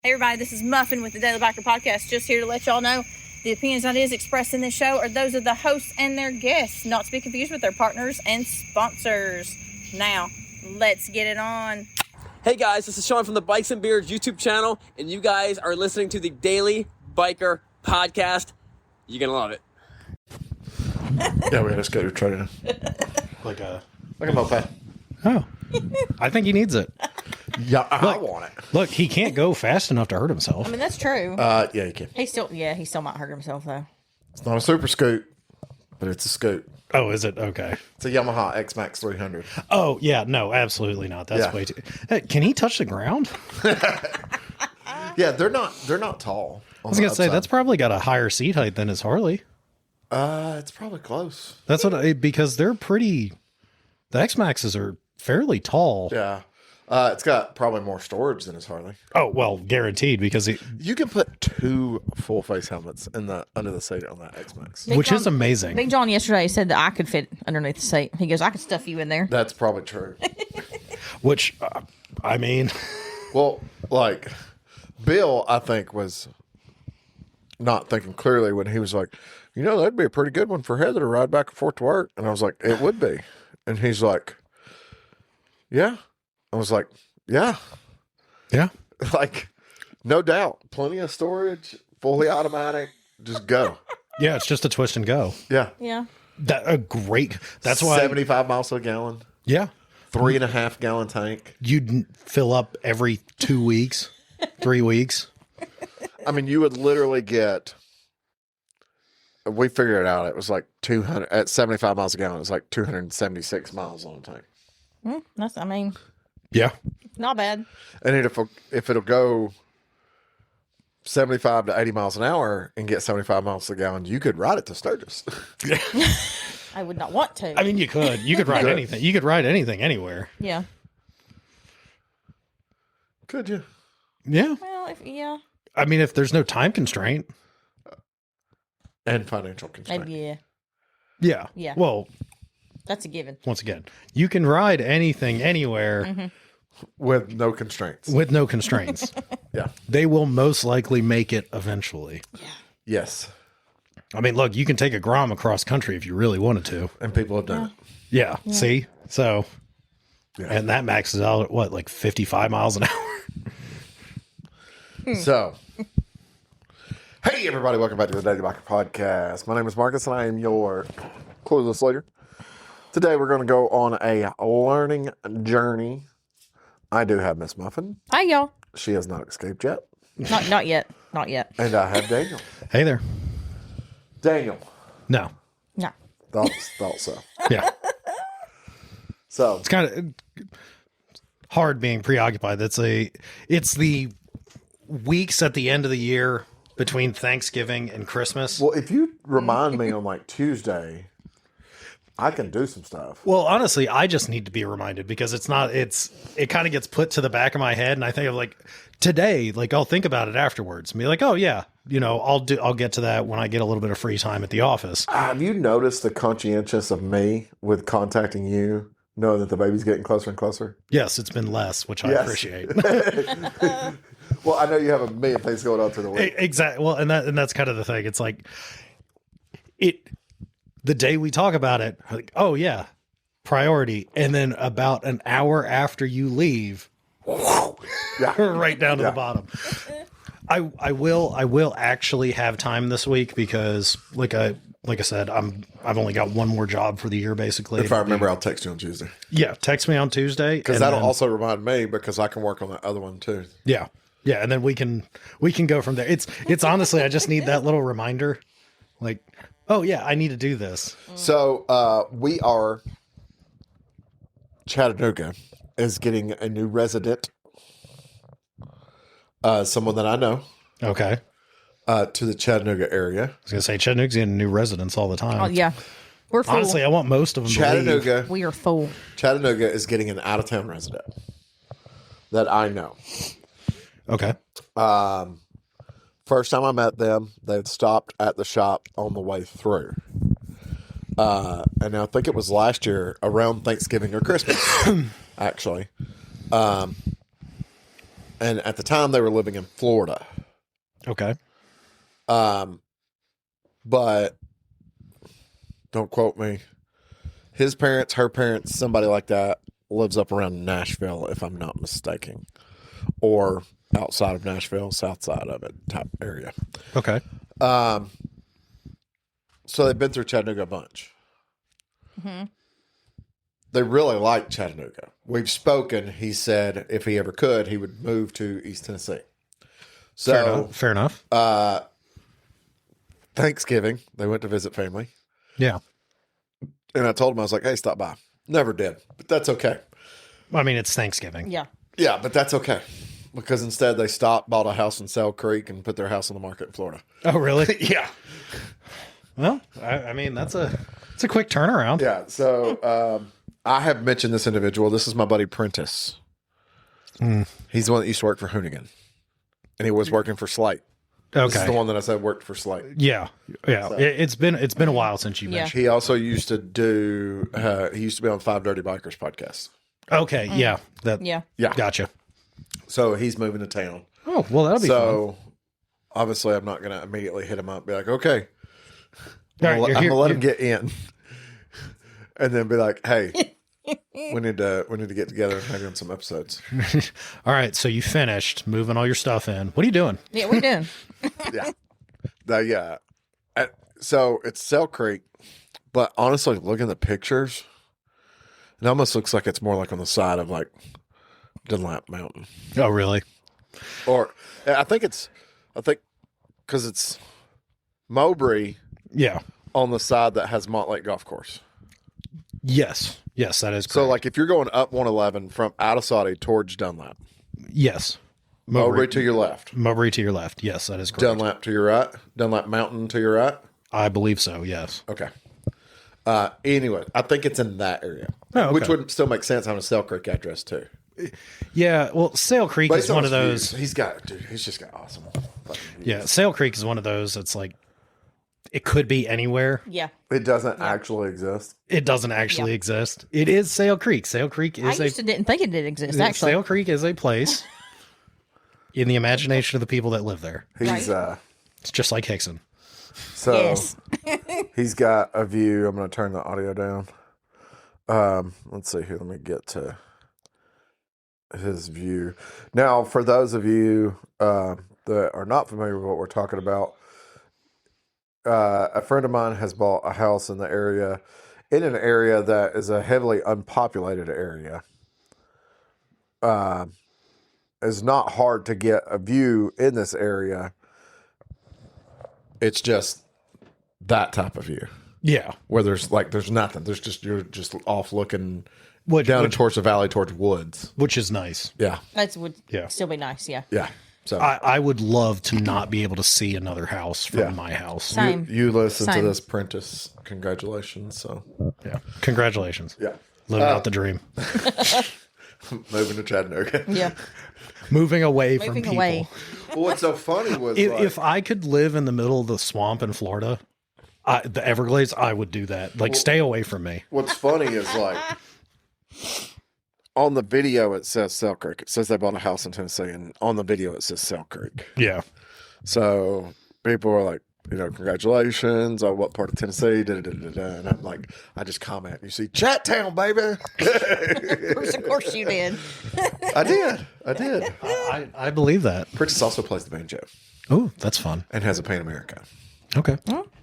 Hey everybody, this is Muffin with the Daily Biker Podcast. Just here to let y'all know the opinions and ideas expressed in this show are those of the hosts and their guests, not to be confused with their partners and sponsors. Now, let's get it on. Hey guys, this is Sean from the Bikes and Beards YouTube channel, and you guys are listening to the Daily Biker Podcast. You're gonna love it. Yeah, we had a scooter training. Like a moped. Oh, I think he needs it. Yeah, I want it. Look, he can't go fast enough to hurt himself. I mean, that's true. Yeah, you can. He still might hurt himself though. It's not a super scoot, but it's a scoot. Oh, is it? Okay. It's a Yamaha X-Max 300. Oh, yeah. No, absolutely not. That's way too... Hey, can he touch the ground? Yeah, they're not tall. I was going to say, that's probably got a higher seat height than his Harley. It's probably close. That's because they're pretty... The X-Maxes are fairly tall. Yeah. It's got probably more storage than his Harley. Oh, well, guaranteed, because You can put 2 full-face helmets under the seat on that X-Max. which is amazing. Big John yesterday said that I could fit underneath the seat. He goes, I could stuff you in there. That's probably true. Which, I mean... Well, like, Bill, I think, was not thinking clearly when he was like, that'd be a pretty good one for Heather to ride back and forth to work. And I was like, it would be. And he's like, yeah. I was like, yeah. Yeah. Like, no doubt. Plenty of storage, fully automatic. Just go. Yeah, it's just a twist and go. Yeah. Yeah. That's why... 75 miles a gallon. Yeah. 3.5 gallon tank. You'd fill up every 2 weeks, 3 weeks. I mean, you would literally get... We figured it out. It was like 200... At 75 miles a gallon, it was like 276 miles on a tank. Yeah. Not bad. And if it'll go 75 to 80 miles an hour and get 75 miles a gallon, you could ride it to Sturgis. I would not want to. I mean, you could. You could ride anything. You could ride anything anywhere. Yeah. Could you? Yeah. Well, I mean, if there's no time constraint. And financial constraint. maybe, yeah. Yeah. Yeah. Well, That's a given. once again, you can ride anything anywhere With no constraints. with no constraints. Yeah. They will most likely make it eventually. Yes. I mean, look, you can take a Grom across country if you really wanted to. And people have done Yeah. See? So, Yeah. and that maxes out at what, like 55 miles an hour? it. So, hey, everybody. Welcome back to the Daily Biker Podcast. My name is Marcus, and I am your clueless leader. Today, we're going to go on a learning journey. I do have Miss Muffin. Hi, y'all. She has not escaped yet. Not yet. Not yet. And I have Daniel. Hey there. Daniel. No. No. Thought so. Yeah. So, It's kind of hard being preoccupied. It's the weeks at the end of the year between Thanksgiving and Christmas. well, if you remind me on like Tuesday, I can do some stuff. Well, honestly, I just need to be reminded because it kind of gets put to the back of my head. And I think of like today, like I'll think about it afterwards and be like, oh yeah, I'll get to that when I get a little bit of free time at the office. Have you noticed the conscientious of me with contacting you, knowing that the baby's getting closer and closer? Yes, it's been less, which I Yes. appreciate. Well, I know you have a million things going on through the week. Exactly. Well, and that's kind of the thing. It's like the day we talk about it, like, oh yeah, priority. And then about an hour after you leave, Yeah. right down to the bottom. I will actually have time this week because like I said, I've only got one more job for the year basically. If I remember, I'll text you on Tuesday. Yeah, text me on Tuesday. Because that'll also remind me because I can work on that other one too. Yeah. Yeah, and then we can go from there. It's honestly, I just need that little reminder. Like, oh yeah, I need to do this. So we are, Chattanooga is getting a new resident, someone that I know, Okay. to the Chattanooga area. I was gonna say Chattanooga's getting new residents all the time. Oh, yeah. We're full. Honestly, I want most of them to leave. Chattanooga, We are full. Chattanooga is getting an out-of-town resident that I know. Okay. First time I met them, they'd stopped at the shop on the way through. And I think it was last year around Thanksgiving or Christmas, actually. And at the time, they were living in Florida. Okay. But don't quote me. His parents, her parents, somebody like that lives up around Nashville, if I'm not mistaken, or outside of Nashville, south side of it type area. Okay. So they've been through Chattanooga a bunch. Mm-hmm. They really like Chattanooga. We've spoken. He said if he ever could, he would move to East Tennessee. So Fair enough. Thanksgiving, they went to visit family. Yeah. And I told him, I was like, hey, stop by. Never did, but that's okay. I mean, it's Thanksgiving. Yeah. Yeah, but that's okay. Because instead they stopped, bought a house in Sale Creek, and put their house on the market in Florida. Oh, really? Yeah. Well, I mean, it's a quick turnaround. Yeah. So I have mentioned this individual. This is my buddy Prentice. He's the one that used to work for Hoonigan. And he was working for Slate. This is the Okay. one that I said worked for Slate. Yeah. Yeah. It's been a while since you Yeah. mentioned. He also used to do, he used to be on Five Dirty Bikers podcast. Okay. Yeah. Yeah. Yeah. Gotcha. So he's moving to town. Oh, well, that'll be fun. So obviously I'm not going to immediately hit him up and be like, okay, All right, I'm you're going here- to let him get in. And then be like, hey, we need to get together and maybe on some episodes. All right. So you finished moving all your stuff in. What are you doing? Yeah, we doing. Yeah. Yeah. So it's Sale Creek, but honestly, looking at the pictures, it almost looks like it's more like on the side of like Dunlap Mountain. Oh, really? Or I think because it's Mowbray Yeah. on the side that has Montlake Golf Course. Yes. Yes, that is correct. So like if you're going up 111 from out of Saudi towards Dunlap, yes. Mowbray to your left, Mowbray to your left. Yes, that is correct. Dunlap to your right, Dunlap Mountain to your right. I believe so. Yes. Okay. Anyway, I think it's in that area, Oh, okay. which would still make sense having a Sale Creek address too. Yeah. Well, Sale Creek is Based on one of his those. views, he's just got awesome. fucking views. Yeah. Sale Creek is one of those. It's like, it could be anywhere. Yeah. It doesn't actually exist. It doesn't actually exist. It is Sale Creek. Sale Creek I is used to didn't think it did exist, actually. Sale Creek is a place in the imagination of the people that live there. He's It's just like Hickson. so Yes. he's got a view. I'm going to turn the audio down. Let's see here. Let me get to his view. Now, for those of you that are not familiar with what we're talking about, a friend of mine has bought a house in an area that is a heavily unpopulated area. It's not hard to get a view in this area. It's just that type of view Yeah. where there's nothing. You're just off looking Which, down towards the valley, towards woods. which is nice. Yeah, That would Yeah. still be nice, yeah. yeah. So I would love to not be able to see another house from Yeah. my house. Same. you listen to Same. this, Prentice. Congratulations. So Yeah. Congratulations. yeah, Living out the dream. moving to Chattanooga. Yeah. Moving away from Moving people. away. Well, what's so funny was If I could live in the middle of the swamp in Florida, the Everglades, I would do that. Like, stay away from me. what's funny is like on the video it says Sale Creek. It says they bought a house in Tennessee, and on the video it says Sale Creek. Yeah. So people are like, congratulations on what part of Tennessee, and I'm like, I just comment. You see, Chat Town, baby. Of course you did. I did. I believe that. Princess also plays the banjo Oh, that's fun. and has a Pan America Okay.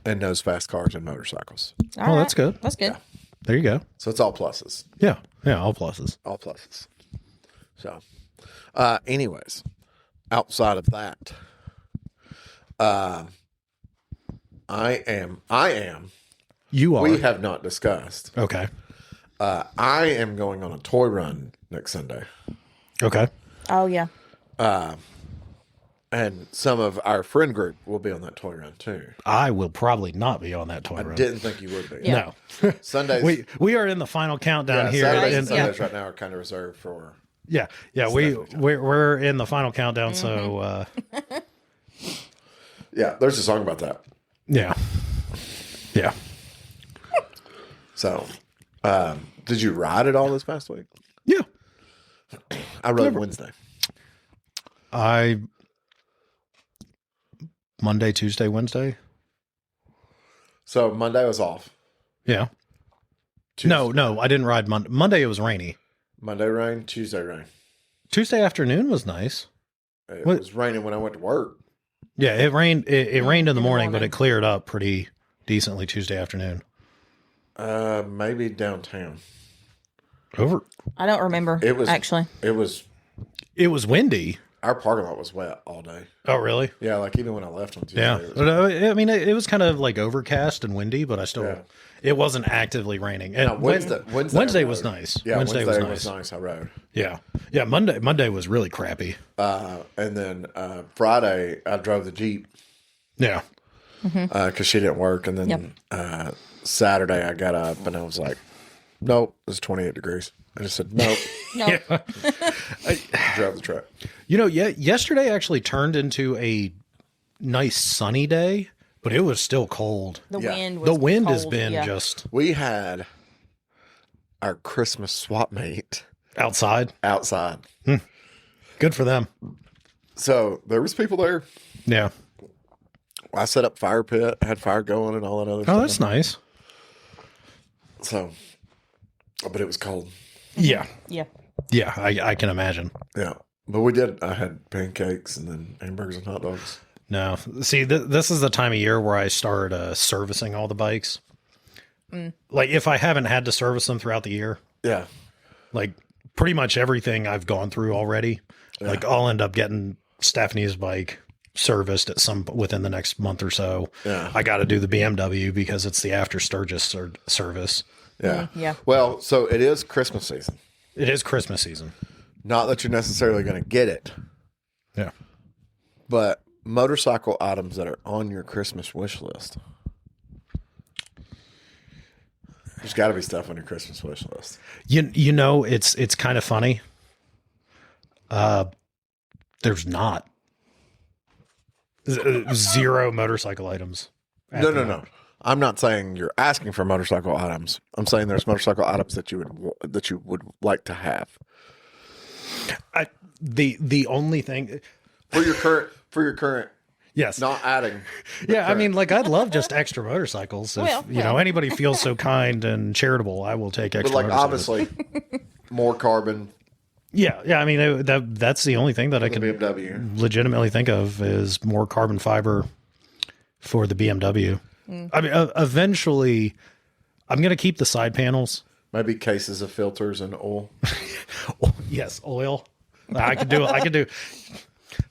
and knows fast cars and motorcycles. All Oh, that's good. That's good. There you go. So it's all pluses. Yeah. Yeah. All pluses. All pluses. So, anyways, outside of that, I am. You are. We have not discussed. Okay. I am going on a toy run next Sunday, Okay. Oh, yeah. and some of our friend group will be on that toy run too. I will probably not be on that toy run. Didn't think you would be. Yeah. No. Sundays. We are in the final countdown here. Saturdays and and- Sundays right now are kind of reserved for. Yeah, we're in the final countdown. So Yeah, there's a song about that. yeah. So, did you ride it all this past week? Yeah. I rode Wednesday. Monday, Tuesday, Wednesday. So Monday was off. Yeah. Tuesday, No, I didn't ride Monday. Monday it was rainy. Monday rain, Tuesday rain. Tuesday afternoon was nice. It What? was raining when I went to work. Yeah, it rained. It rained in the morning, but morning. it cleared up pretty decently Tuesday afternoon. Maybe downtown. Over. I don't remember. It was actually. It was. It was windy. Our parking lot was wet all day. Oh, really? Yeah, like even when I left on Tuesday. Yeah. It was, But, I mean, it was kind of like overcast and windy, but I still. Yeah. It wasn't actively raining. And no, Wednesday Wednesday I was rode. nice. Yeah, Wednesday was nice. nice. I rode. Yeah. Yeah. Monday was really crappy. And then Friday I drove the Jeep Yeah. because she didn't work. And then Saturday I got up and I was like, nope, it's 28 degrees. I just said, nope. No. Yeah. Drove the truck. You know, yesterday actually turned into a nice sunny day, but it was still cold. The Yeah. wind was The wind has cold, been yeah. just We had our Christmas swap meet outside. outside. Good for them. So there was people there. Yeah. I set up fire pit, had fire going and all that other Oh, stuff. that's nice. So, but it was cold. Yeah. Yeah. Yeah, I can imagine. Yeah. But I had pancakes and then hamburgers and hot dogs. No, see, this is the time of year where I start servicing all the bikes. Like, if I haven't had to service them throughout the year, Yeah. like pretty much everything I've gone through already, like I'll end up getting Stephanie's bike serviced within the next month or so. Yeah. I got to do the BMW because it's the after Sturgis service. Yeah. Yeah. Well, so it is Christmas season. It is Christmas season. Not that you're necessarily going to get it, Yeah. but motorcycle items that are on your Christmas wish list. There's got to be stuff on your Christmas wish list. You know, it's kind of funny. There's not zero motorcycle items. No. I'm not saying you're asking for motorcycle items. I'm saying there's motorcycle items that you would like to have The only thing, for your current. yes, Not adding. yeah. I mean, like I'd love just extra motorcycles. If Well. anybody feels so kind and charitable, I will take But extra. like motorcycles. obviously, more carbon. Yeah. I mean, that's the only thing that I The can BMW. legitimately think of is more carbon fiber for the BMW. I mean, eventually, I'm going to keep the side panels. Maybe cases of filters and oil. Yes, oil. I could do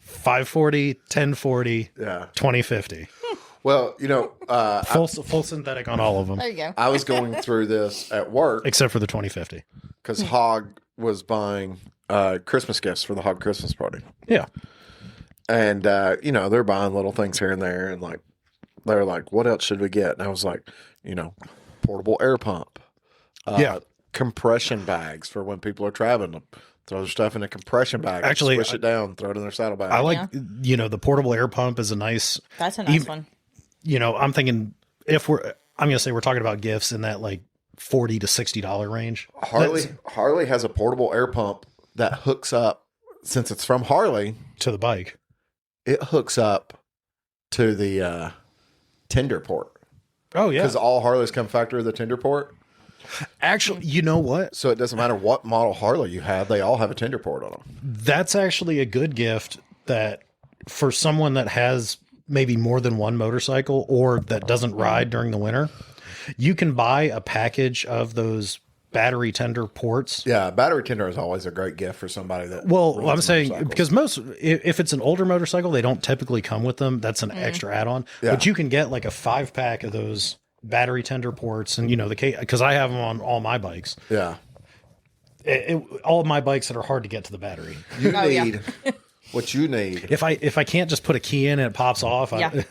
540, 1040, Yeah. 2050. Well, Full synthetic on all of them, There you go. I was going through this at work except for the 2050. because Hog was buying Christmas gifts for the Hog Christmas party. Yeah. And, they're buying little things here and there. And like, they're like, what else should we get? And I was like, portable air pump. Yeah. Compression bags for when people are traveling. Throw their stuff in a compression bag. Actually, squish it down, throw it in their saddlebag. I like, the portable air pump is a nice, That's a nice one. I'm thinking I'm going to say we're talking about gifts in that like $40 to $60 range. Harley has a portable air pump that hooks up, since it's from Harley, To the bike. it hooks up to the tender port. Oh, yeah. Because all Harleys come factory with a tender port. Actually, you know what? So it doesn't matter what model Harley you have, they all have a tender port on them. That's actually a good gift that for someone that has maybe more than one motorcycle or that doesn't ride during the winter, you can buy a package of those battery tender ports. Yeah, battery tender is always a great gift for somebody that. Well, I'm runs saying motorcycles. because if it's an older motorcycle, they don't typically come with them. That's an extra add-on. Yeah. But you can get like a 5-pack of those battery tender ports, and the case because I have them on all my bikes. Yeah, All of my bikes that are hard to get to the battery. you Oh, yeah. need what you need. If I can't just put a key in and it pops off, Yeah.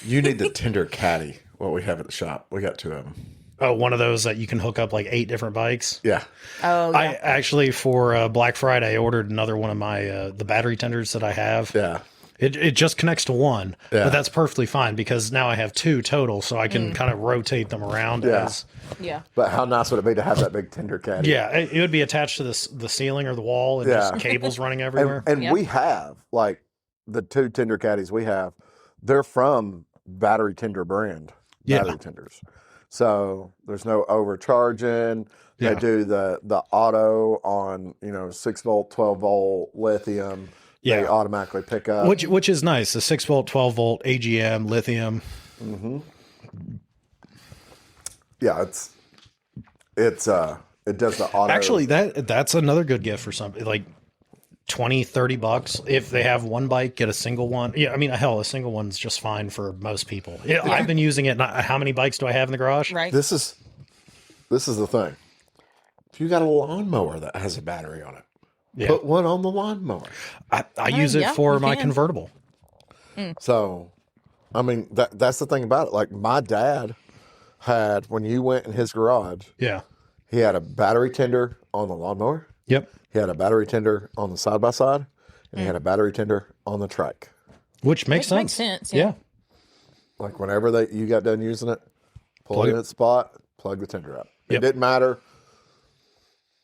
You need the tender caddy. What we have at the shop, we got 2 of them. one of those that you can hook up like 8 different bikes. Yeah, Oh, yeah. I actually for Black Friday I ordered another one of my the battery tenders that I have. yeah. It just connects to one, Yeah. but that's perfectly fine because now I have 2 total, so I can kind of rotate them around. Yeah. Yeah. But how nice would it be to have that big tender caddy? Yeah, it would be attached to the ceiling or the wall and Yeah. just cables running everywhere. And Yep. we have, like, the 2 tender caddies we have, they're from Battery Tender brand. Yeah. Battery tenders. So there's no overcharging. Yeah. They do the auto on, 6 volt, 12 volt lithium. They Yeah. automatically pick up. Which is nice. The 6 volt, 12 volt AGM lithium. Yeah, it does the auto. Actually, that's another good gift for somebody. Like $20-$30 if they have one bike, get a single one. Yeah, I mean, hell, a single one's just fine for most people. Yeah, I've been using it. How many bikes do I have in the garage? Right. This is the thing. If you got a lawnmower that has a battery on it, Yeah. put one on the lawnmower. I use it yeah, for you my can. convertible. So, I mean, that's the thing about it. Like, my dad had, when you went in his garage, Yeah. he had a battery tender on the lawnmower. Yep. He had a battery tender on the side by side, and he had a battery tender on the trike. Which makes Which sense. makes sense, Yeah. yeah. Like, whenever you got done using it, pull Plug it in it. its spot, plug the tender up. It Yep. didn't matter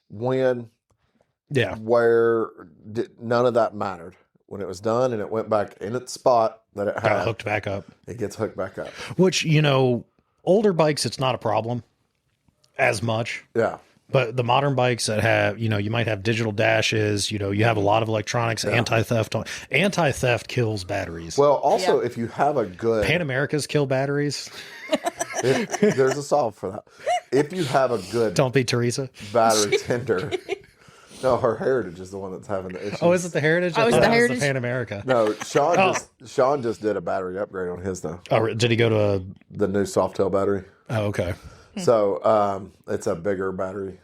when, Yeah. where, none of that mattered. When it was done and it went back in its spot that it Got had, hooked back up. it gets hooked back up. Which, older bikes, it's not a problem as much. Yeah. But the modern bikes that have, you might have digital dashes, you have a lot of electronics, anti-theft. Anti-theft kills batteries. Well, also, Yeah. if you have a good, Pan Americas kill batteries. there's a solve for that. If you have a good Don't be Teresa. battery tender, no, her Heritage is the one that's having the issue. Oh, is it the Heritage? Oh, I is thought the it was Heritage? Pan America. No, Sean just did a battery upgrade on his though. Oh, did he go to The new Softail battery. Oh, okay. So it's a bigger battery.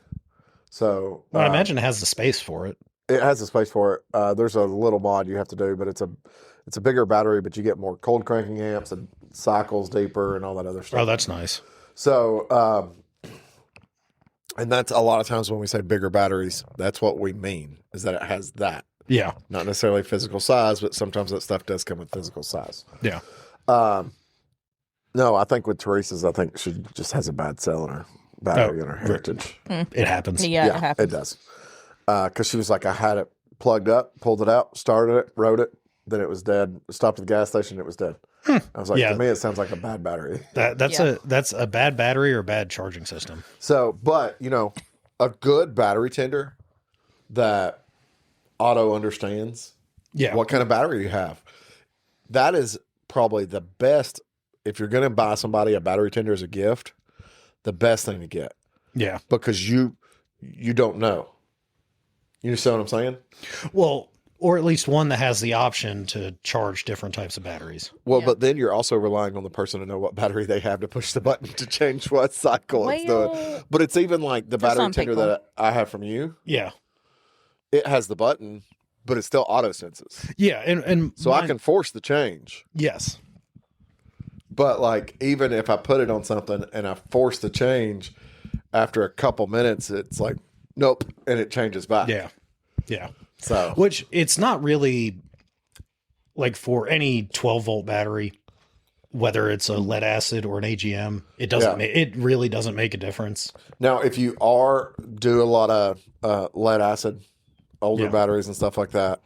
So Well, I imagine it has the space for it. it has a space for it. There's a little mod you have to do, but it's a bigger battery, but you get more cold cranking amps and cycles deeper and all that other stuff. Oh, that's nice. So and that's a lot of times when we say bigger batteries, that's what we mean, is that it has that. Yeah. Not necessarily physical size, but sometimes that stuff does come with physical size. Yeah. No, I think with Teresa's, I think she just has a bad cell in her battery Oh, in her Heritage. It happens. Yeah, it It happens. does. Because she was like, I had it plugged up, pulled it out, started it, rode it, then it was dead. Stopped at the gas station, it was dead. I was like, Yeah. to me, it sounds like a bad battery. That's a bad battery or a bad charging system. So, but, a good battery tender that auto understands Yeah. what kind of battery you have. That is probably the best. If you're going to buy somebody a battery tender as a gift, the best thing to get, Yeah. because you don't know. You understand what I'm saying? Well, or at least one that has the option to charge different types of batteries. Well, Yeah. but then you're also relying on the person to know what battery they have to push the button to change what cycle it's doing. Well, But it's even like the for battery some tender people. that I have from you. Yeah. It has the button, but it still auto senses. Yeah. And So I can force the change. Yes. But like, even if I put it on something and I force the change, after a couple minutes, it's like, nope, and it changes back. Yeah. Yeah. So Which it's not really like for any 12 volt battery, whether it's a lead acid or an AGM, it doesn't. Yeah. It really doesn't make a difference. now, if you do a lot of lead acid, older Yeah. batteries and stuff like that,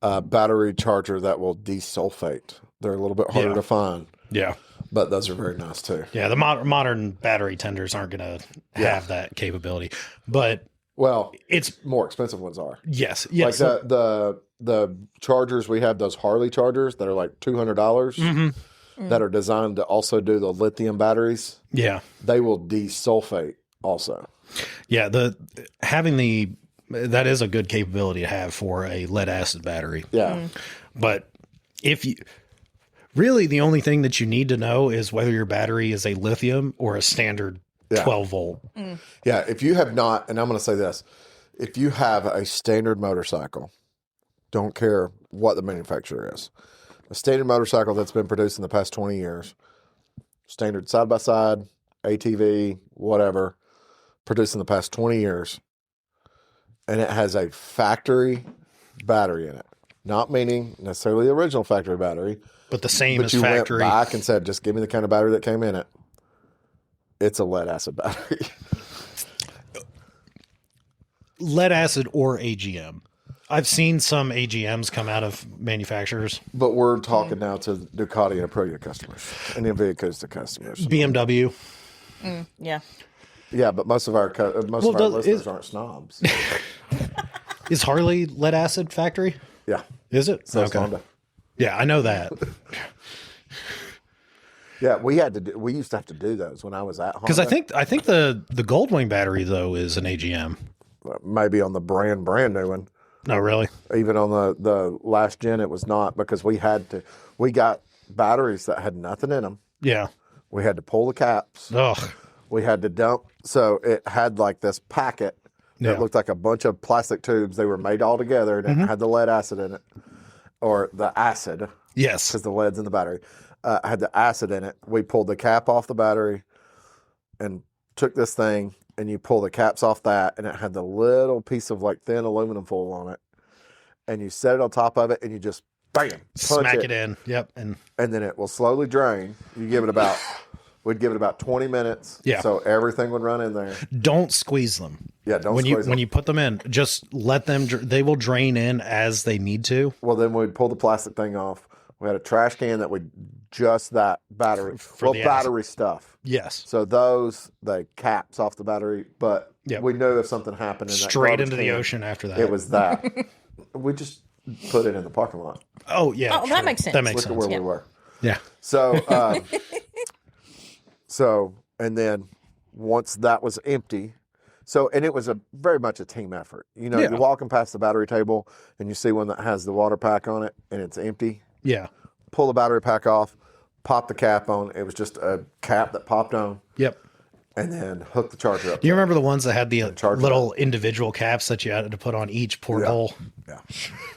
battery charger that will desulfate. They're a little bit harder Yeah. to find, Yeah. but those are very nice too. Yeah. The modern battery tenders aren't going to have that capability, but Well, it's more expensive ones are. yes. Yes. Like the chargers we have, those Harley chargers that are like $200 that are designed to also do the lithium batteries. yeah. They will desulfate also. Yeah. That is a good capability to have for a lead acid battery. Yeah. But if you really, the only thing that you need to know is whether your battery is a lithium or a standard Yeah. 12 volt. Yeah. If you have not, and I'm going to say this, if you have a standard motorcycle, don't care what the manufacturer is, a standard motorcycle that's been produced in the past 20 years, standard side by side, ATV, whatever, produced in the past 20 years, and it has a factory battery in it, Not meaning necessarily the original factory battery, But the same but as you factory. went back and said, just give me the kind of battery that came in it. It's a lead acid battery. Lead acid or AGM. I've seen some AGMs come out of manufacturers. But we're talking now to Ducati and Aprilia customers and Nvidia Costa customers. BMW. Yeah. Yeah, but most of our listeners aren't snobs. Is Harley lead acid factory? Yeah. Is it? So it's Honda. Yeah, I know that. Yeah, we used to have to do those when I was at Honda. Because I think the Goldwing battery though is an AGM. Maybe on the brand new one. No, really? Even on the last gen, it was not, because we got batteries that had nothing in them. Yeah. We had to pull the caps. Ugh. We had to dump. So it had like this packet that Yeah. looked like a bunch of plastic tubes. They were made all together, and it had the lead acid in it, or the acid, Yes. because the lead's in the battery. Had the acid in it. We pulled the cap off the battery and took this thing, and you pull the caps off that, and it had the little piece of like thin aluminum foil on it, and you set it on top of it, and you just bam, punch Smack it in. Yep. and then it will slowly drain. We'd give it about 20 minutes. Yeah. So everything would run in there. Don't squeeze them. Yeah, don't when squeeze them. when you put them in, just let them. They will drain in as they need to. Well, then we'd pull the plastic thing off. We had a trash can that would just that battery, the battery stuff. Yes. So the caps off the battery, but Yep. we knew if something happened in that Straight garbage into the can, ocean after that. it was that. We just put it in the parking lot. Oh yeah. Oh, that makes sense. That makes Look sense. at where Yeah. we were. Yeah. So, and then once that was empty, and it was very much a team effort. You know, Yeah. you're walking past the battery table and you see one that has the water pack on it and it's empty. Yeah. Pull the battery pack off, pop the cap on. It was just a cap that popped on, Yep. and then hook the charger up. Do you remember the ones that had the charge little individual caps that you had to put on each porthole? Yeah.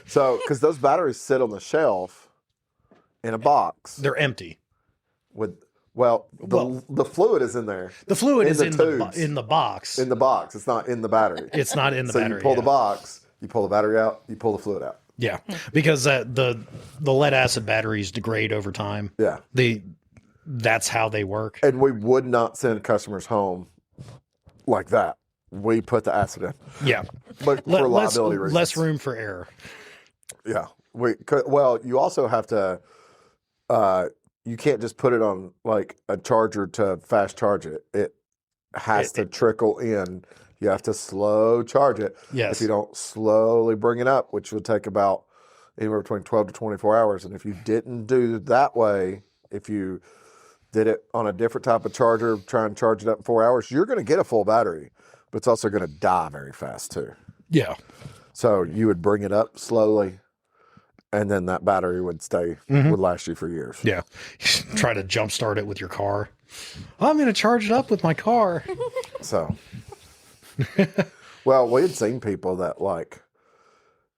So, because those batteries sit on the shelf in a box They're empty. with, the fluid is in there. The fluid is the in tubes. in the box. In the box. It's not in the battery. It's not in the so battery. you pull yeah. the box, you pull the battery out, you pull the fluid out. Yeah, because the lead acid batteries degrade over time. Yeah. That's how they work. And we would not send customers home like that. We put the acid in. Yeah, But for liability reasons. less room for error. Yeah. You also have to, you can't just put it on like a charger to fast charge it. It has to trickle in. You have to slow charge it. Yes. If you don't slowly bring it up, which would take about anywhere between 12 to 24 hours. And if you didn't do it that way, if you did it on a different type of charger, try and charge it up in 4 hours, you're going to get a full battery, but it's also going to die very fast too. Yeah, So you would bring it up slowly, and then that battery would would last you for years. yeah. Try to jumpstart it with your car. I'm going to charge it up with my car. So, well, we had seen people that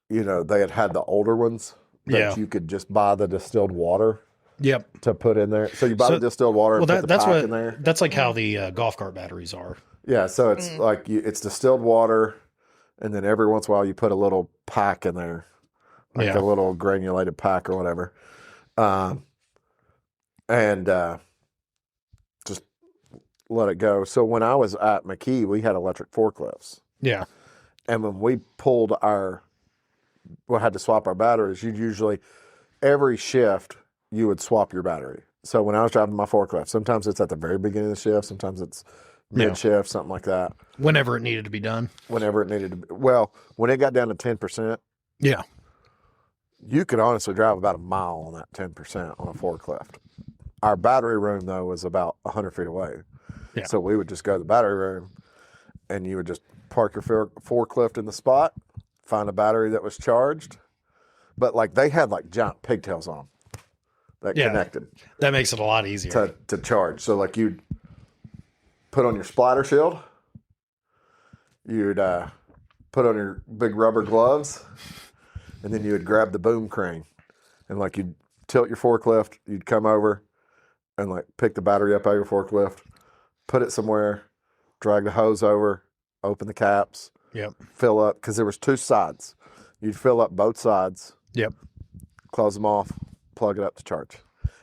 they had the older ones that Yeah. you could just buy the distilled water Yep. to put in there. So you buy the distilled water and put the that's pack in there. that's like how the golf cart batteries are. Yeah, so it's it's distilled water, and then every once in a while you put a little pack in there, like Yeah. a little granulated pack or whatever, and just let it go. So when I was at McKee, we had electric forklifts, Yeah. and when we had to swap our batteries, you'd usually every shift you would swap your battery. So when I was driving my forklift, sometimes it's at the very beginning of the shift, sometimes it's mid shift, something like that. Whenever it needed to be done. Whenever it needed to be. Well, when it got down to 10%, Yeah. you could honestly drive about a mile on that 10% on a forklift. Our battery room, though, was about 100 feet away. Yeah. So we would just go to the battery room, and you would just park your forklift in the spot, find a battery that was charged. But, they had, giant pigtails on them that connected That makes it a lot easier. to charge. So, you'd put on your splatter shield. You'd put on your big rubber gloves. And then you would grab the boom crane. And, you'd tilt your forklift. You'd come over and, pick the battery up out of your forklift. Put it somewhere. Drag the hose over. Open the caps. Yep. Fill up. Because there was two sides. You'd fill up both sides. Yep. close them off, plug it up to charge.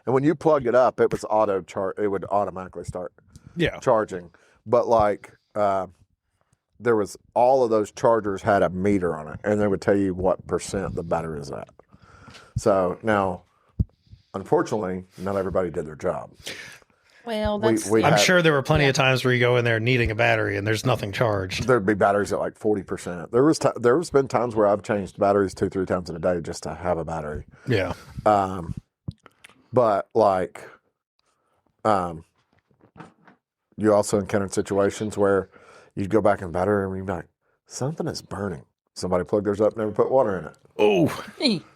And when you plugged it up, it was auto charge. It would automatically start Yeah. charging. But like, there was all of those chargers had a meter on it, and they would tell you what percent the battery is at. So now, unfortunately, not everybody did their job. Well, that's I'm sure there were plenty of times where you go in there needing a battery and there's nothing charged. There'd be batteries at like 40%. There's been times where I've changed batteries 2-3 times in a day just to have a battery. Yeah. But like, you also encountered situations where you'd go back in the battery room and you'd be like, something is burning. Somebody plugged theirs up, never put water in it. Oh.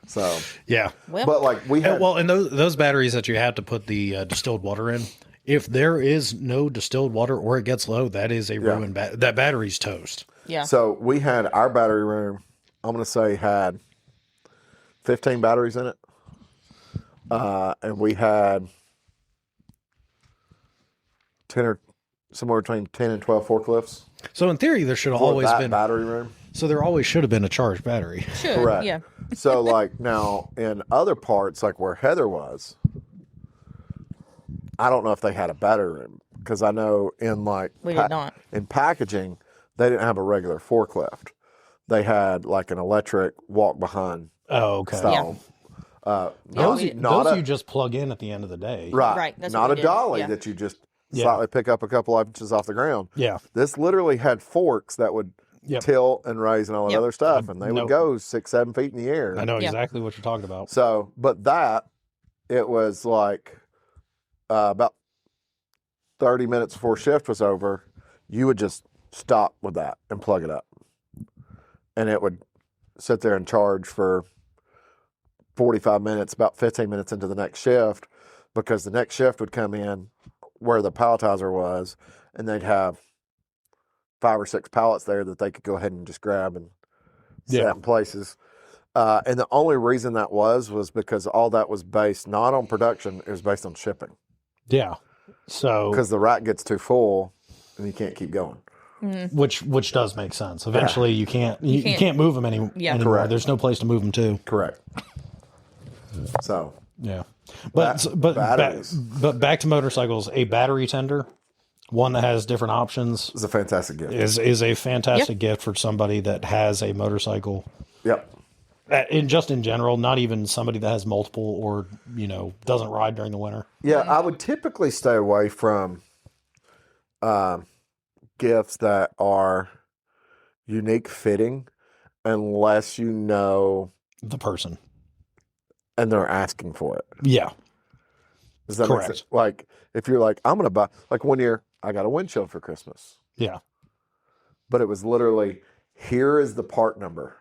So Yeah. well, but like we had, And those batteries that you have to put the distilled water in, if there is no distilled water or it gets low, that is a ruined that battery's toast. yeah. so we had our battery room, I'm going to say had 15 batteries in it. And we had 10 or somewhere between 10 and 12 forklifts. So in theory, there should have For always that been. battery room. So there always should have been a charged battery. Should, Correct. yeah. So like now in other parts, like where Heather was, I don't know if they had a battery room because I know in like We did not. in packaging they didn't have a regular forklift. They had like an electric walk behind Oh, okay. style. Those, not those a, you just plug in at the end of the day. right, That's not what a we did. dolly Yeah. that you just Yeah. slightly pick up a couple of inches off the ground. Yeah. This literally had forks that would Yep. tilt and raise and all that Yep. other stuff, and they Nope. would go 6-7 feet in the air. I know Yeah. exactly what you're talking about. So, but it was like about 30 minutes before shift was over, you would just stop with that and plug it up. And it would sit there and charge for 45 minutes, about 15 minutes into the next shift, because the next shift would come in where the palletizer was, and they'd have 5 or 6 pallets there that they could go ahead and just grab and set Yeah. in places. And the only reason that was because all that was based not on production, it was based on shipping. Yeah. So Because the rack gets too full and you can't keep going. which does make sense. Eventually, you can't move them anymore. Correct. There's no place to move them to. Correct. So Yeah, but batteries. but back to motorcycles. A battery tender, one that has different options, it's a fantastic gift. is a fantastic gift for somebody that has a motorcycle. Yep. In general, not even somebody that has multiple or doesn't ride during the winter. Yeah, I would typically stay away from gifts that are unique fitting unless you know The person. and they're asking for it. Yeah. Does that make Correct. sense? Like if you're like, I'm gonna buy, like one year I got a windshield for Christmas, Yeah. but it was literally, here is the part number.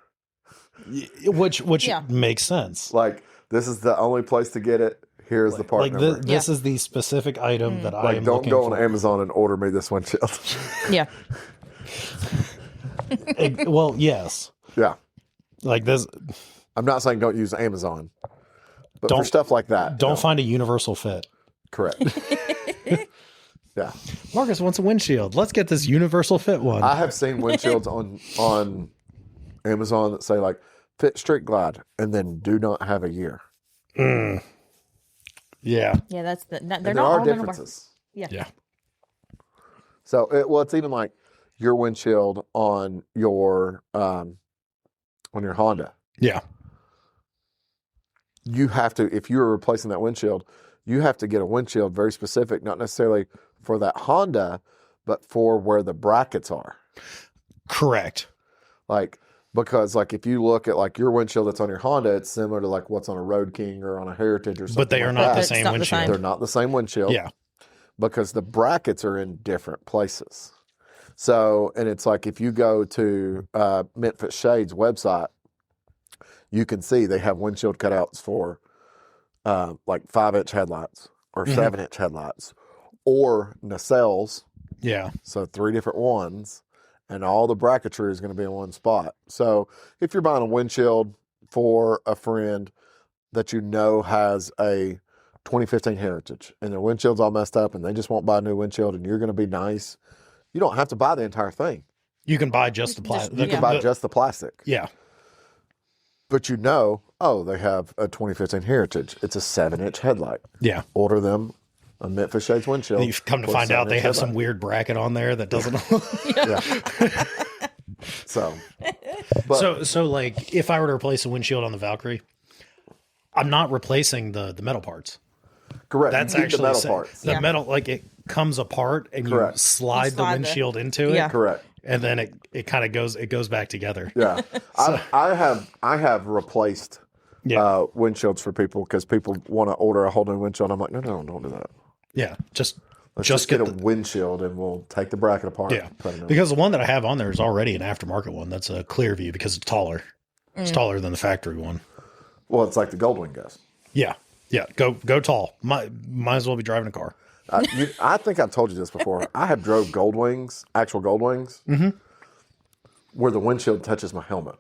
Which Yeah. makes sense. Like this is the only place to get it. Here's the part Like number. this is the specific item that I Like am don't looking go for. on Amazon and order me this windshield. Yeah. Well, yes. Yeah. Like this. I'm not saying don't use Amazon, but for Don't- stuff like that, Don't no. find a universal fit. Correct. Yeah. Marcus wants a windshield. Let's get this universal fit one. I have seen windshields on Amazon that say like fit street glide and then do not have a year. Yeah. Yeah, that's they're And not there all are gonna work. differences. Yeah. Yeah. So it's even like your windshield on your Honda. Yeah. You have to, if you're replacing that windshield, you have to get a windshield very specific, not necessarily for that Honda, but for where the brackets are. Correct. Like, because like if you look at like your windshield that's on your Honda, it's similar to like what's on a Road King or on a Heritage or something. But they are like not that. the It's same not the windshield. same. They're not the same windshield. Yeah. Because the brackets are in different places. So, and it's like if you go to Memphis Shade's website, you can see they have windshield cutouts for like 5-inch headlights or 7-inch headlights or nacelles. Yeah. So 3 different ones, and all the bracketry is going to be in one spot. So if you're buying a windshield for a friend that you know has a 2015 Heritage and their windshield's all messed up and they just won't buy a new windshield and you're going to be nice, you don't have to buy the entire thing. You can buy just the plastic. You can buy just the plastic. Yeah. But you know, oh, they have a 2015 Heritage. It's a 7-inch headlight. Yeah. Order them a Memphis Shades windshield. You've come to with a find out they 7-inch have some headlight. weird bracket on there that doesn't. Yeah. So, but so like if I were to replace a windshield on the Valkyrie, I'm not replacing the metal parts. correct. That's You keep actually the metal sa- parts. the Yeah. metal, like it comes apart and Correct. you slide the slide the- windshield into it. Yeah. Correct. And then it kind of goes back together. Yeah. I have replaced windshields for people because people want to order a whole new windshield. I'm like, no, don't do that. Yeah. Just Let's just get a the windshield and we'll take the bracket apart. yeah. and put it in. Because the one that I have on there is already an aftermarket one. That's a clear view because it's taller. It's taller than the factory one. Well, it's like the Goldwing guys. Yeah. Yeah. Go tall. Might as well be driving a car. I think I've told you this before. I have drove Goldwings, actual Goldwings, where the windshield touches my helmet.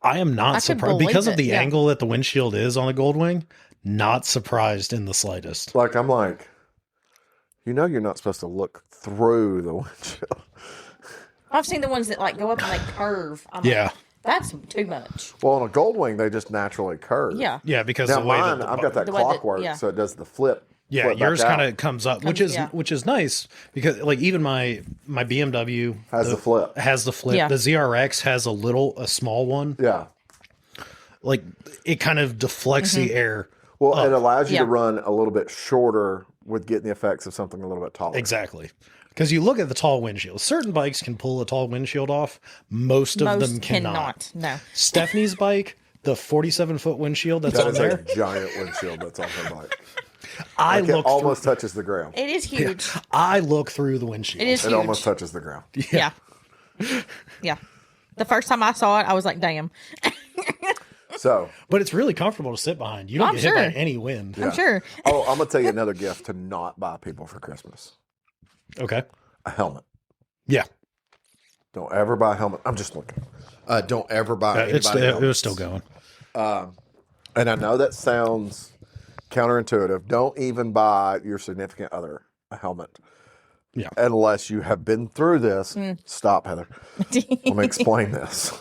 I am not I could surprised believe because of it, the yeah. angle that the windshield is on the Goldwing. Not surprised in the slightest. Like, I'm like, you're not supposed to look through the windshield. I've seen the ones that like go up and they curve. I'm Yeah. like, that's too much. Well, on a Goldwing, they just naturally curve. Yeah. Yeah, because Now the way mine, that I've got that The way that- clockwork, yeah. so it does the flip. yeah, flip back yours kind out. of comes up, yeah. which is nice because like even my BMW Has the flip. has the flip. Yeah. The ZRX has a small one. Yeah. Like it kind of deflects the air. Well, it allows you Yeah. to run a little bit shorter with getting the effects of something a little bit taller. Exactly. Because you look at the tall windshield. Certain bikes can pull a tall windshield off. Most of them cannot. No. Stephanie's bike, the 47-foot windshield that's That on is there. a giant windshield that's on her bike. I Like, it look almost touches the ground. It is huge. I look through the windshield. It is It huge. almost touches the ground. Yeah. Yeah. The first time I saw it, I was like, damn. So, But it's really comfortable to sit behind. You don't I'm get sure. hit by any wind. I'm sure. oh, I'm going to tell you another gift to not buy people for Christmas. Okay. A helmet. Yeah. Don't ever buy a helmet. I'm just looking. Don't ever buy It anybody was still going. And I know that sounds counterintuitive. Don't even buy your significant other a helmet. Yeah. Unless you have been through this. Stop, Heather. Let me explain this.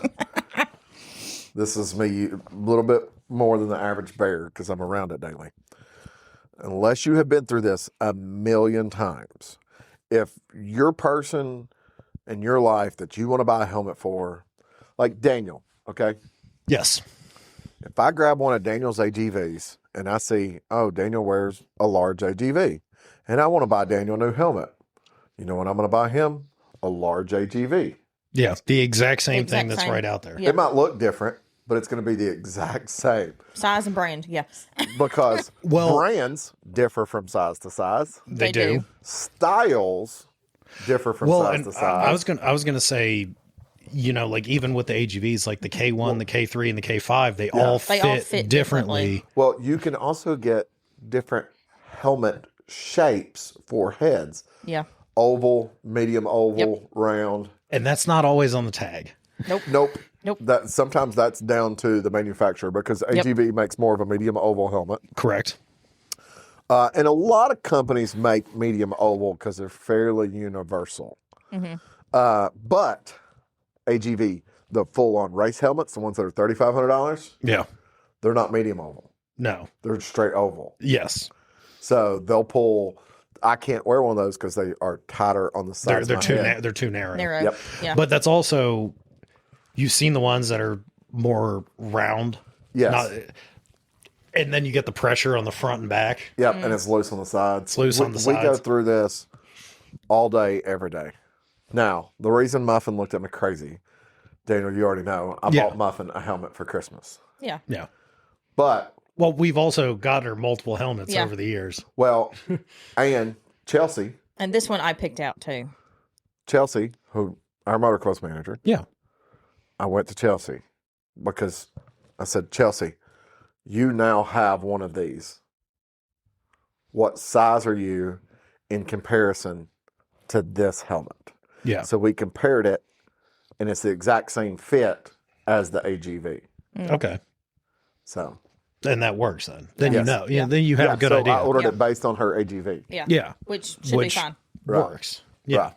This is me a little bit more than the average bear because I'm around it daily. Unless you have been through this a million times, if your person in your life that you want to buy a helmet for, like Daniel, okay? Yes. If I grab one of Daniel's AGVs and I see, oh, Daniel wears a large AGV, and I want to buy Daniel a new helmet, you know what I'm going to buy him? A large AGV. Yeah. The exact same Exact thing that's same. right out there. Yeah. It might look different, but it's going to be the exact same Size and brand. Yeah. because Well- brands differ from size to size. They They do. do. Styles differ from Well, size and to size. I was gonna say, you know, like even with the AGVs, like the K1, the K3, and the K5, they all They all fit fit differently. differently. Well, you can also get different helmet shapes for heads. Yeah. Oval, medium oval, round. And that's not always on the tag. Nope. Nope. That sometimes that's down to the manufacturer because AGV makes more of a medium oval helmet. Correct. And a lot of companies make medium oval because they're fairly universal. But AGV, the full-on race helmets, the ones that are $3,500, Yeah. they're not medium oval. No. They're straight oval. Yes. So they'll pull. I can't wear one of those because they are tighter on the sides. They're of too my head. they're too narrow. Narrow. Yep. Yeah. But that's also you've seen the ones that are more round. Yes. And then you get the pressure on the front and back. Yep, and it's loose on the sides. It's loose on the We go sides. through this all day, every day. Now, the reason Muffin looked at me crazy, Daniel, you already know, I Yeah. bought Muffin a helmet for Christmas. Yeah. Yeah. But, Well, we've also got her multiple helmets Yeah. over the years. well, and Chelsea, And this one I picked out too. who our motocross manager, Yeah. I went to Chelsea because I said, Chelsea, you now have one of these. What size are you in comparison to this helmet? Yeah. So we compared it, and it's the exact same fit as the AGV. Okay. So And that works then. Then you Yes. know. Yeah. Then you have a good so idea. I ordered Yeah. it based on her AGV. Yeah. Yeah. Which should Which be fine. Right. works. Yeah. Right.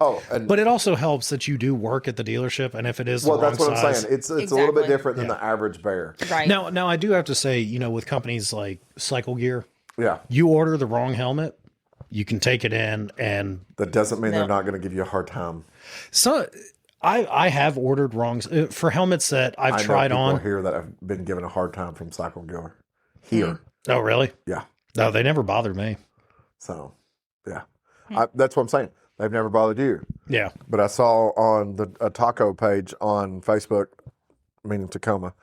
Oh, and But it also helps that you do work at the dealership, and if it is well, the wrong that's what size, I'm saying. It's a little bit Exactly. different than the average bear. Right. Now I do have to say, you know, with companies like Cycle Gear, Yeah. you order the wrong helmet, you can take it in, and That doesn't mean No. they're not going to give you a hard time. so I have ordered wrong for helmets that I've I tried know people on. here that have been given a hard time from Cycle Gear. Here. Oh, really? Yeah. No, they never bothered me. So, yeah. That's what I'm saying. They've never bothered you. Yeah. But I saw on a taco page on Facebook, meaning Tacoma,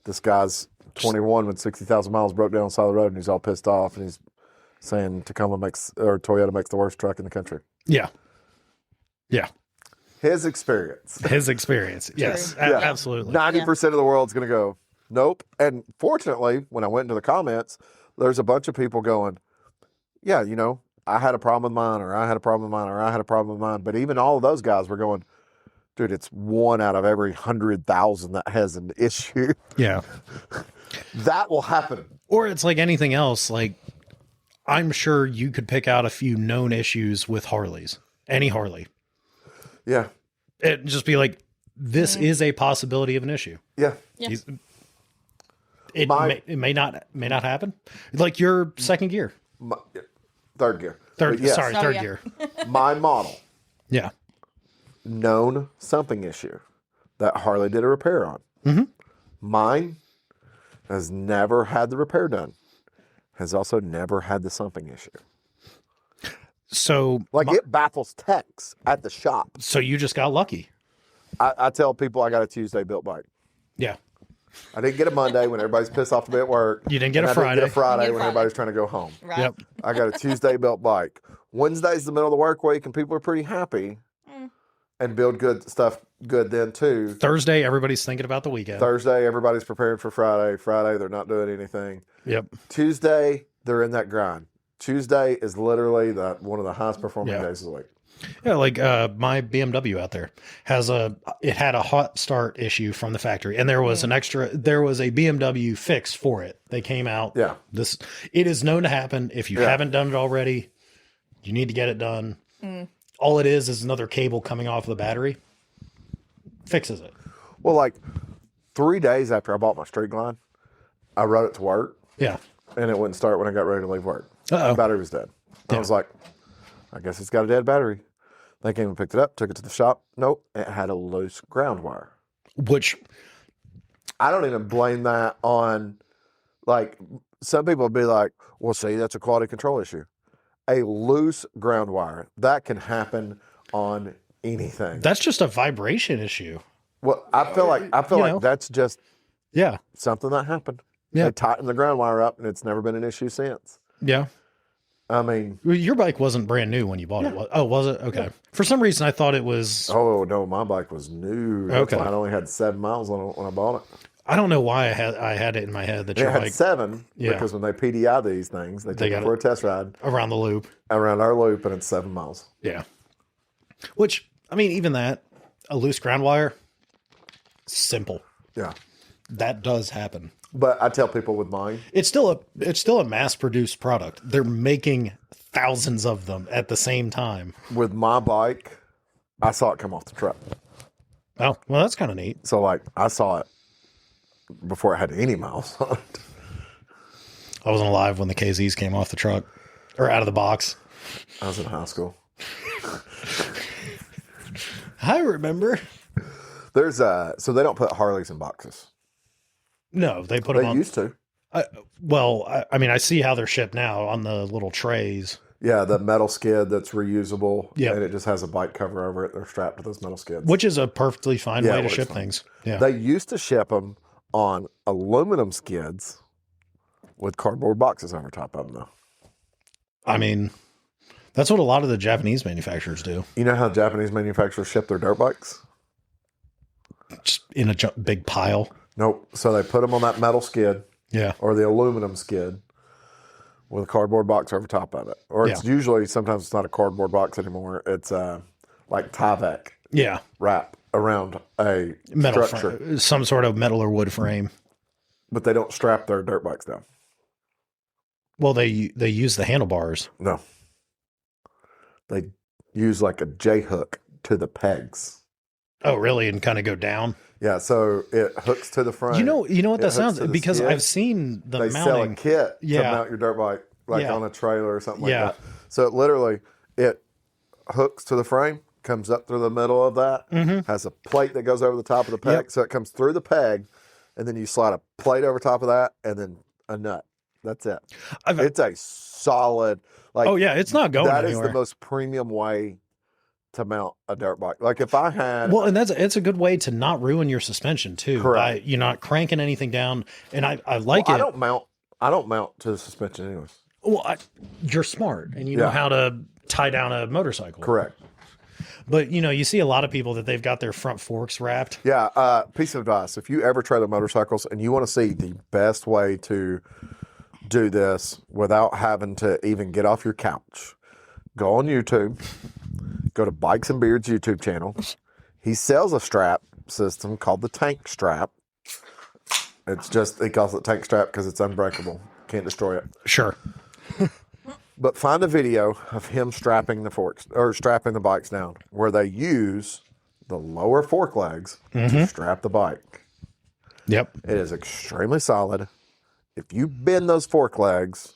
this guy's 21 with 60,000 miles, broke down on the side of the road, and he's all pissed off, and he's saying Toyota makes the worst truck in the country. Yeah. Yeah. His experience. His experience. Yes. Yeah. Absolutely. 90% of the world's going to go, nope. And fortunately, when I went into the comments, there's a bunch of people going, yeah, you know, I had a problem with mine, or I had a problem with mine, or I had a problem with mine. But even all of those guys were going, dude, it's 1 out of every 100,000 that has an issue. Yeah. That will happen. Or it's like anything else. Like, I'm sure you could pick out a few known issues with Harleys. Any Harley. Yeah. It just be like, this is a possibility of an issue. Yeah. Yeah. It may not happen. Like your second gear. Third gear. Third But yes, third yeah. gear. my model, Yeah. known something issue that Harley did a repair on. Mm-hmm. Mine has never had the repair done. Has also never had the something issue. So Like it baffles techs at the shop. so you just got lucky. I tell people I got a Tuesday built bike. Yeah. I didn't get a Monday when everybody's pissed off to be at work. You didn't get and a I didn't get a You Friday get a when Friday. everybody's trying to go home. Right. Yep. I got a Tuesday built bike. Wednesday's the middle of the work week, and people are pretty happy and build good stuff good then too. Thursday, everybody's thinking about the weekend. Thursday, everybody's preparing for Friday. Friday, they're not doing anything. Yep. Tuesday, they're in that grind. Tuesday is literally one of the highest performing Yeah. days of the week. Yeah, like my BMW out there it had a hot start issue from the factory, and there was there was a BMW fix for it. They came out. Yeah. It is known to happen. If you haven't done it already, you need to get it done. All it is another cable coming off the battery. Fixes it. Well, like 3 days after I bought my Street Glide, I rode it to work, Yeah. and it wouldn't start when I got ready to leave work. Uh-oh. The battery was dead. I was like, I guess it's got a dead battery. They came and picked it up, took it to the shop. Nope, it had a loose ground wire. Which I don't even blame that on, like, some people would be like, well, see, that's a quality control issue. A loose ground wire, that can happen on anything. that's just a vibration issue. Well, I feel like know. that's just Yeah. something that happened. Yeah. They tightened the ground wire up, and it's never been an issue since. Yeah. I mean, Well, your bike wasn't brand new when you bought it. Oh, was it? Okay. For some reason, I thought it was. oh no, my bike was new. That's Okay. why I only had 7 miles on it when I bought it. I don't know why I had it in my head that It your had bike 7 Yeah. because when they PDI these things, they take got it for it. a test ride around the loop. around our loop, and it's 7 miles. Yeah. Which, I mean, even that, a loose ground wire, simple. Yeah, That does happen. but I tell people with mine, It's still a mass produced product. They're making thousands of them at the same time. with my bike, I saw it come off the truck. Oh, well, that's kind of neat. So like I saw it before it had any miles on it. I wasn't alive when the KZs came off the truck or out of the box. I was in high school. I remember. There's so they don't put Harleys in boxes. No, they put them They on. used to. I mean, I see how they're shipped now on the little trays. Yeah, the metal skid that's reusable. Yeah. And it just has a bike cover over it. They're strapped to those metal skids. Which is a perfectly fine Yeah, way it to works ship fine. things. Yeah. They used to ship them on aluminum skids with cardboard boxes over top of them, though. I mean, that's what a lot of the Japanese manufacturers do. You know how Japanese manufacturers ship their dirt bikes? Just in a big pile. Nope. So they put them on that metal skid Yeah. or the aluminum skid with a cardboard box over top of it. Or it's usually, sometimes it's not a cardboard box anymore. It's like Tyvek Yeah. wrap around a Metal structure. frame, some sort of metal or wood frame. But they don't strap their dirt bikes down. Well, they use the handlebars. No. they use like a J hook to the pegs. Oh, really? And kind of go down. Yeah, so it hooks to the front. You know what It that hooks sounds to the because skid. I've seen the They sell a mounting. kit Yeah. to mount your dirt bike, like Yeah. on a trailer or something like Yeah. that. So it literally it hooks to the frame, comes up through the middle of that, has a plate that goes over the top of the peg, Yep. so it comes through the peg, and then you slide a plate over top of that, and then a nut. That's it. It's a solid. Like, Oh yeah, it's not going that anywhere. is the most premium way to mount a dirt bike. Like if I had, Well, and it's a good way to not ruin your suspension too. Correct. By you're not cranking anything down. And I like well, it. I don't mount to the suspension anyways. Well, you're smart and you know Yeah. how to tie down a motorcycle. Correct. But you see a lot of people that they've got their front forks wrapped. Yeah. Piece of advice: if you ever trailer motorcycles and you want to see the best way to do this without having to even get off your couch, go on YouTube. Go to Bikes and Beards YouTube channel. He sells a strap system called the tank strap. It's just, he calls it tank strap because it's unbreakable. Can't destroy it. Sure. But find a video of him strapping the forks or strapping the bikes down where they use the lower fork legs to strap the bike. Yep. It is extremely solid. If you bend those fork legs,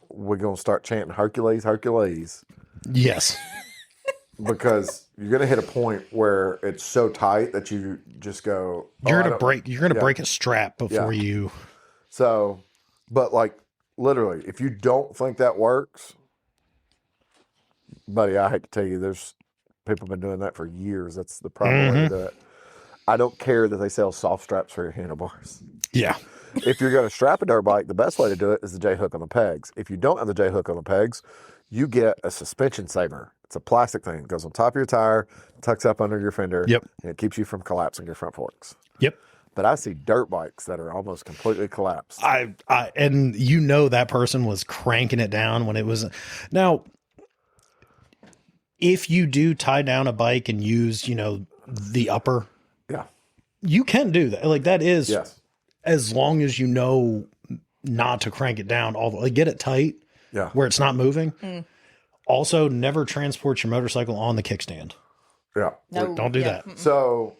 we're going to start chanting Hercules, Hercules. Yes. Because you're going to hit a point where it's so tight that you just go. You're I gonna don't- break. You're gonna yeah. break a strap before you. So, but like literally, if you don't think that works, buddy, I hate to tell you, there's people been doing that for years. That's the proper way to do it. I don't care that they sell soft straps for your handlebars. Yeah. If you're going to strap a dirt bike, the best way to do it is the J hook on the pegs. If you don't have the J hook on the pegs, you get a suspension saver. It's a plastic thing. It goes on top of your tire, tucks up under your fender, Yep. and it keeps you from collapsing your front forks. Yep. But I see dirt bikes that are almost completely collapsed. And that person was cranking it down when it was. Now, if you do tie down a bike and use, the upper, Yeah. you can do that. Like that is, Yes. as long as you know not to crank it down all the way, get it tight Yeah. where it's not moving. Also, never transport your motorcycle on the kickstand. Yeah. No, Don't do yeah. that. So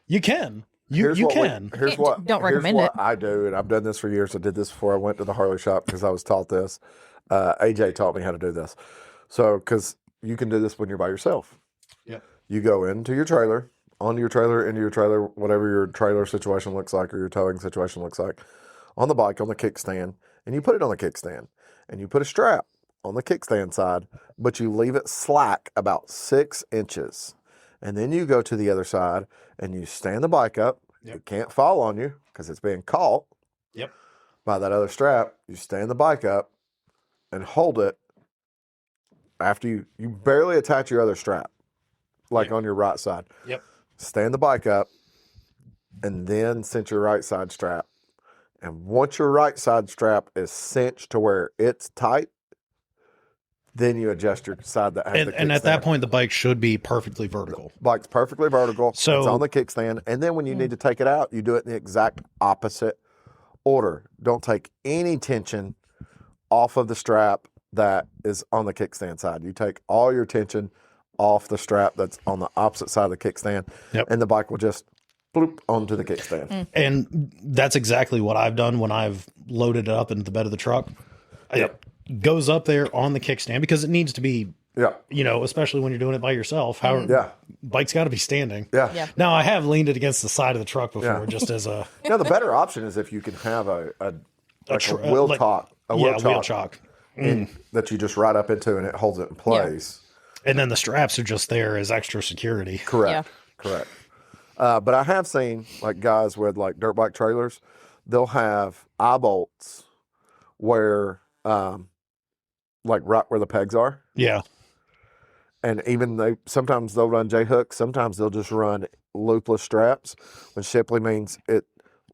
You can. here's You what can. here's Can't- what don't here's recommend what it. I do, and I've done this for years. I did this before I went to the Harley shop because I was taught this. AJ taught me how to do this. So because you can do this when you're by yourself. Yep. You go into your trailer, onto your trailer, into your trailer, whatever your trailer situation looks like or your towing situation looks like, on the bike, on the kickstand, and you put it on the kickstand. And you put a strap on the kickstand side, but you leave it slack about 6 inches. And then you go to the other side and you stand the bike up. Yep. It can't fall on you because it's being caught Yep. by that other strap. You stand the bike up and hold it after you barely attach your other strap, like on your right side. Yep. Stand the bike up and then cinch your right side strap. And once your right side strap is cinched to where it's tight, then you adjust your side that has the And at that kickstand. point, the bike should be perfectly vertical. Bike's perfectly vertical. So- it's on the kickstand. And then when you need to take it out, you do it in the exact opposite order. Don't take any tension off of the strap that is on the kickstand side. You take all your tension off the strap that's on the opposite side of the kickstand, Yep. and the bike will just bloop onto the kickstand. And that's exactly what I've done when I've loaded it up into the bed of the truck. Yep. It goes up there on the kickstand because it needs to be, Yeah. especially when you're doing it by yourself. How Yeah. bike's got to be standing. Yeah. Yeah. Now I have leaned it against the side of the truck before, Yeah. just as a Now the better option is if you can have a tr- wheel like- chock, wheel chock, that you just ride up into and it holds it in place. and then the straps are just there as extra security. Correct. Correct. But I have seen like guys with like dirt bike trailers, they'll have eye bolts where, like right where the pegs are. Yeah, And even sometimes they'll run J hooks, sometimes they'll just run loopless straps, which simply means it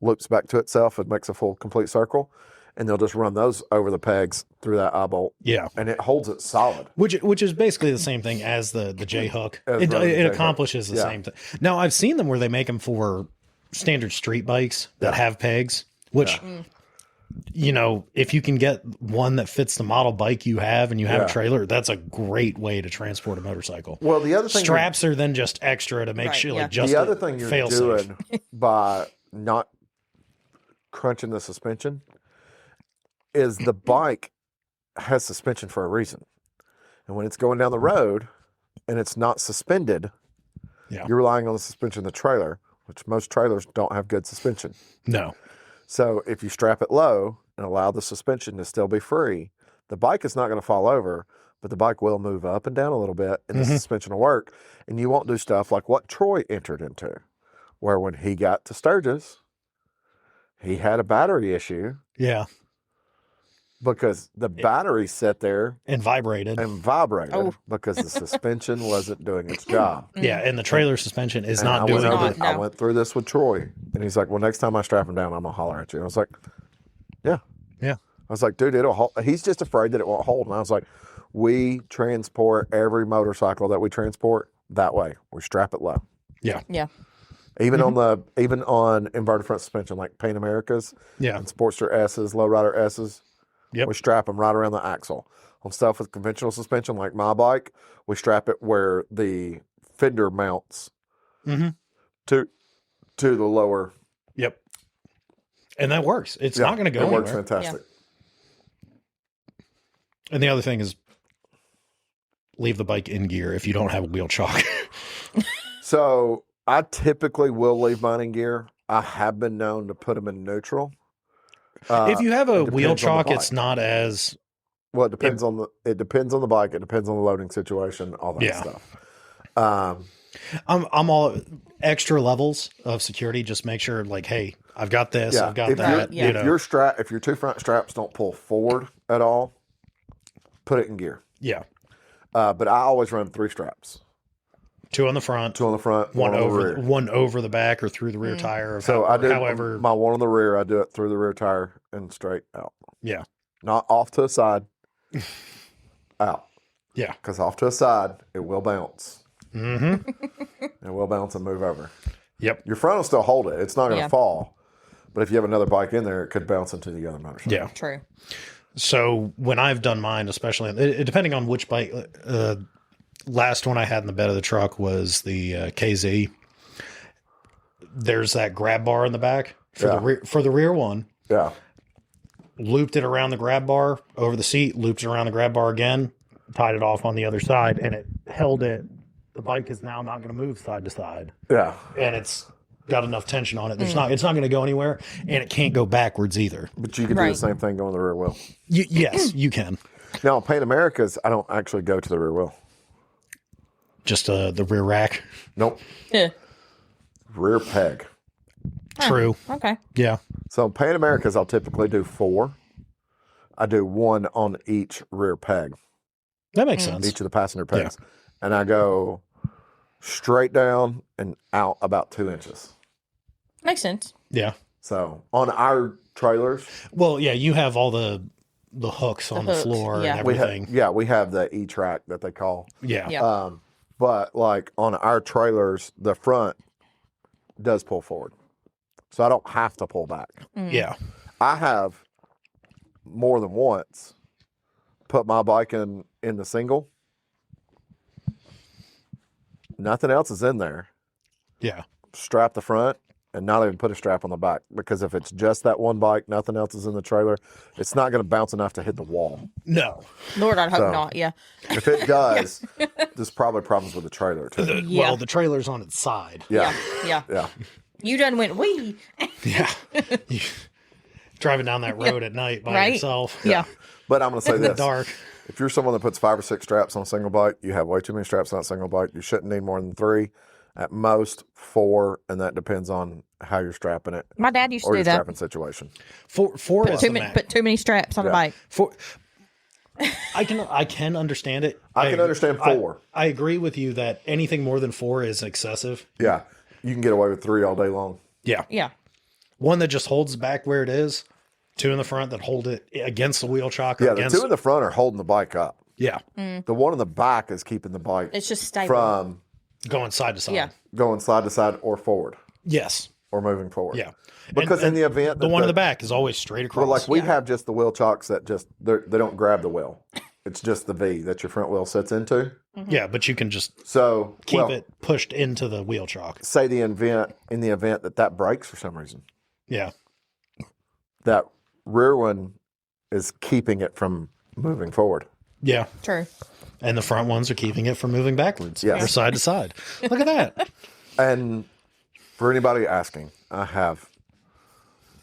loops back to itself and makes a full complete circle. And they'll just run those over the pegs through that eye bolt. yeah. And it holds it solid. Which is basically the same thing as the J hook. As It running the J-hook. accomplishes the Yeah. same thing. Now I've seen them where they make them for standard street bikes that have pegs, which if you can get one that fits the model bike you have and you have Yeah. a trailer, that's a great way to transport a motorcycle. Well, the other thing Straps are then just extra to make Right, sure, yeah. like, just the a other thing you're fail-safe. doing by not crunching the suspension is the bike has suspension for a reason. And when it's going down the road and it's not suspended, Yeah. you're relying on the suspension of the trailer, which most trailers don't have good suspension. No. So if you strap it low and allow the suspension to still be free, the bike is not going to fall over, but the bike will move up and down a little bit and the suspension will work. And you won't do stuff like what Troy entered into, where when he got to Sturgis, he had a battery issue Yeah. because the battery sat there And vibrated. and vibrated Oh. because the suspension wasn't doing its job. Yeah. And the trailer suspension is And not I doing went not, it. no. I went through this with Troy, and he's like, "Well, next time I strap him down, I'm gonna holler at you." I was like, "Yeah, Yeah. I was like, "Dude, it'll hold." He's just afraid that it won't hold, and I was like, "We transport every motorcycle that we transport that way. We strap it low, Yeah. Yeah. even on inverted front suspension, like Paint Americas Yeah. and Sportster S's, Lowrider S's. Yep. We strap them right around the axle. On stuff with conventional suspension, like my bike, we strap it where the fender mounts Mm-hmm. to the lower. Yep. And that works. It's Yeah, not going to go It anywhere. works fantastic. And the other thing is leave the bike in gear if you don't have a wheel chock. So I typically will leave mine in gear. I have been known to put them in neutral. If you have a it wheel depends on the chock, it's bike. not as Well, it depends on the bike. It depends on the loading situation, all that Yeah. stuff. I'm all extra levels of security. Just make sure, like, hey, I've got this, Yeah, I've got if that. you're- if your two front straps don't pull forward at all, put it in gear. Yeah. But I always run 3 straps: Two on the front, 2 on the front, one on the over rear. one over the back or through the rear tire. Or So I do however. my one on the rear. I do it through the rear tire and straight out, Yeah. not off to a side, out. Yeah. Because off to a side, it will bounce. Mm-hmm. It will bounce and move over. Yep. Your front will still hold it. It's not going to Yeah. fall. But if you have another bike in there, it could bounce into the other motorcycle. Yeah. True. So when I've done mine, especially depending on which bike, last one I had in the bed of the truck was the KZ. There's that grab bar in the back for the rear one. Yeah. Looped it around the grab bar over the seat, looped it around the grab bar again, tied it off on the other side, and it held it. The bike is now not going to move side to side, Yeah. and it's got enough tension on it. It's not going to go anywhere, and it can't go backwards either. But you can do Right. the same thing going the rear wheel. Yes, you can. Now, on Paint Americas, I don't actually go to the rear wheel. Just the rear rack. Nope. Yeah. Rear peg. True. Okay. Yeah. So Paint Americas, I'll typically do 4. I do 1 on each rear peg, That makes sense. each of the passenger pegs. And I go straight down and out about 2 inches. Makes sense. Yeah. So on our trailers, Well, yeah, you have all the hooks on the hooks, floor yeah. and we everything. have the E-track that they call. Yeah. Yeah. But like on our trailers, the front does pull forward. So I don't have to pull back. Yeah. I have more than once put my bike in the single. Nothing else is in there. Yeah. Strap the front and not even put a strap on the back, because if it's just that one bike, nothing else is in the trailer, it's not going to bounce enough to hit the wall. No. Lord, I'd hope So- not. Yeah. If it does, there's probably problems with the trailer too. Yeah. Well, the trailer's on its side. Yeah. Yeah. Yeah. You done went wee. Yeah. You- driving down that road at night by Right. yourself. Yeah. But I'm going to say In the this. dark. If you're someone that puts 5 or 6 straps on a single bike, you have way too many straps on a single bike. You shouldn't need more than 3. At most 4, and that depends on how you're strapping it My dad used to or do your that. strapping situation. Four is the max. Put too many straps on the Yeah. bike. Four. I can understand it. I can understand 4. I agree with you that anything more than 4 is excessive. Yeah. You can get away with 3 all day long. Yeah. Yeah. One that just holds back where it is. 2 in the front that hold it against the wheel chock or Yeah, the against. 2 in the front are holding the bike up. Yeah. The one in the back is keeping the bike It's just stable. from Going side to side. Yeah. going side to side or forward. Yes. or moving forward. Yeah. Because in the event the that one in the back is always straight across. well, like we have just the wheel chocks that just they don't grab the wheel. It's just the V that your front wheel sits into. Yeah, but you can just So keep it pushed into the wheel chock. Say in the event that breaks for some reason, Yeah. that rear one is keeping it from moving forward. Yeah. True. And the front ones are keeping it from moving backwards Yes. or side to side. Look at that. And for anybody asking, I have,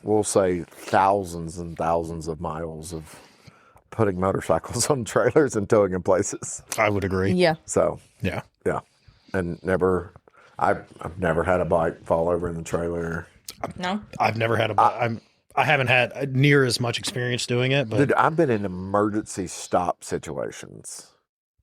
we'll say, thousands and thousands of miles of putting motorcycles on trailers and towing in places. I would agree. Yeah. So Yeah. yeah, and I've never had a bike fall over in the trailer. No. I've never had I haven't had near as much experience doing it, but Dude, I've been in emergency stop situations.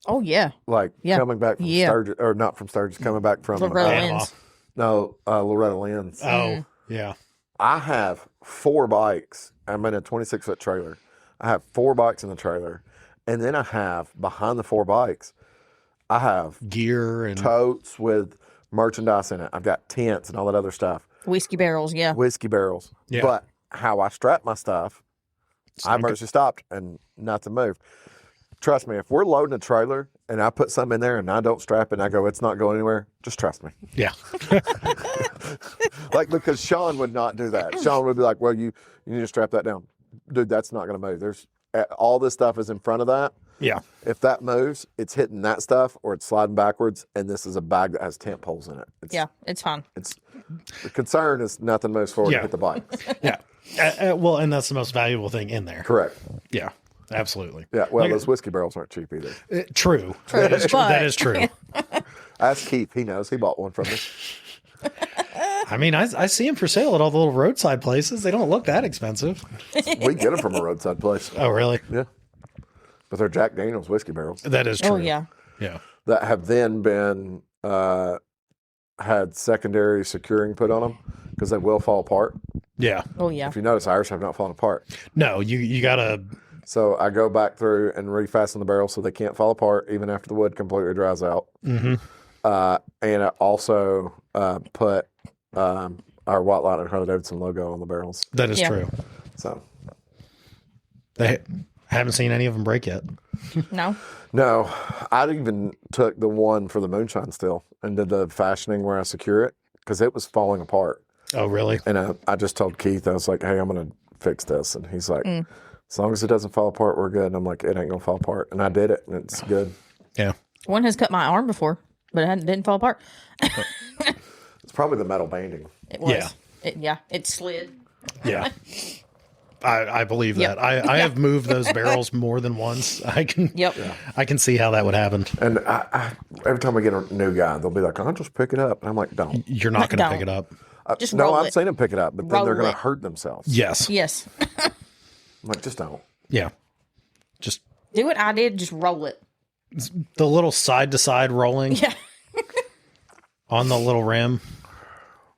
Oh yeah. Like Yeah. coming back from Yeah. Sturgis, or not from Sturgis, coming back from Loretta Panama. Lynn's. Loretta Lynn's. Oh, yeah. I have 4 bikes. I'm in a 26-foot trailer. I have 4 bikes in the trailer. And then I have, behind the 4 bikes, I have Gear and totes with merchandise in it. I've got tents and all that other stuff. Whiskey barrels. Yeah. Whiskey barrels. Yeah. But how I strap my stuff, I emergency stopped and nothing moved. Trust me, if we're loading a trailer and I put something in there and I don't strap it and I go, it's not going anywhere, just trust me. yeah. Like, because Sean would not do that. Sean would be like, well, you need to strap that down. Dude, that's not going to move. There's all this stuff is in front of that. Yeah. If that moves, it's hitting that stuff or it's sliding backwards, and this is a bag that has tent poles in it. Yeah. It's fine. It's the concern is nothing moves forward Yeah. to hit the bike. Yeah. Well, and that's the most valuable thing in there. Correct. Yeah. Absolutely. Yeah. Well, Like- those whiskey barrels aren't cheap either. True. That is true. but- That is true. Ask Keith. He knows. He bought one from me. I mean, I see them for sale at all the little roadside places. They don't look that expensive. We get them from a roadside place. Oh, really? Yeah. But they're Jack Daniels whiskey barrels That is true. Oh yeah. Yeah. that have then been had secondary securing put on them because they will fall apart. Yeah. Oh yeah. If you notice, ours have not fallen apart. No, you gotta. So I go back through and refasten the barrel so they can't fall apart even after the wood completely dries out. Mm-hmm. And I also put our White Lightning Harley Davidson logo on the barrels. That is Yeah. true. So They haven't seen any of them break yet. No. no, I even took the one for the moonshine still and did the fashioning where I secure it because it was falling apart. Oh, really? And I just told Keith, I was like, hey, I'm going to fix this. And he's like, as long as it doesn't fall apart, we're good. And I'm like, it ain't going to fall apart. And I did it, and it's good. Yeah. One has cut my arm before, but it didn't fall apart. It's probably the metal banding. It was. Yeah. It slid. Yeah. I believe Yep. that. I have moved those barrels more than once. I can. Yep. I can see how that would happen. And I every time we get a new guy, they'll be like, I'll just pick it up. And I'm like, don't. You're not going to Don't. pick it up. Just no, roll I've it. seen them pick it up, but then they're Roll going it. to hurt themselves. Yes. Yes. I'm like, just don't. Yeah. Just Do what I did. Just roll it. the little side to side rolling Yeah. on the little rim.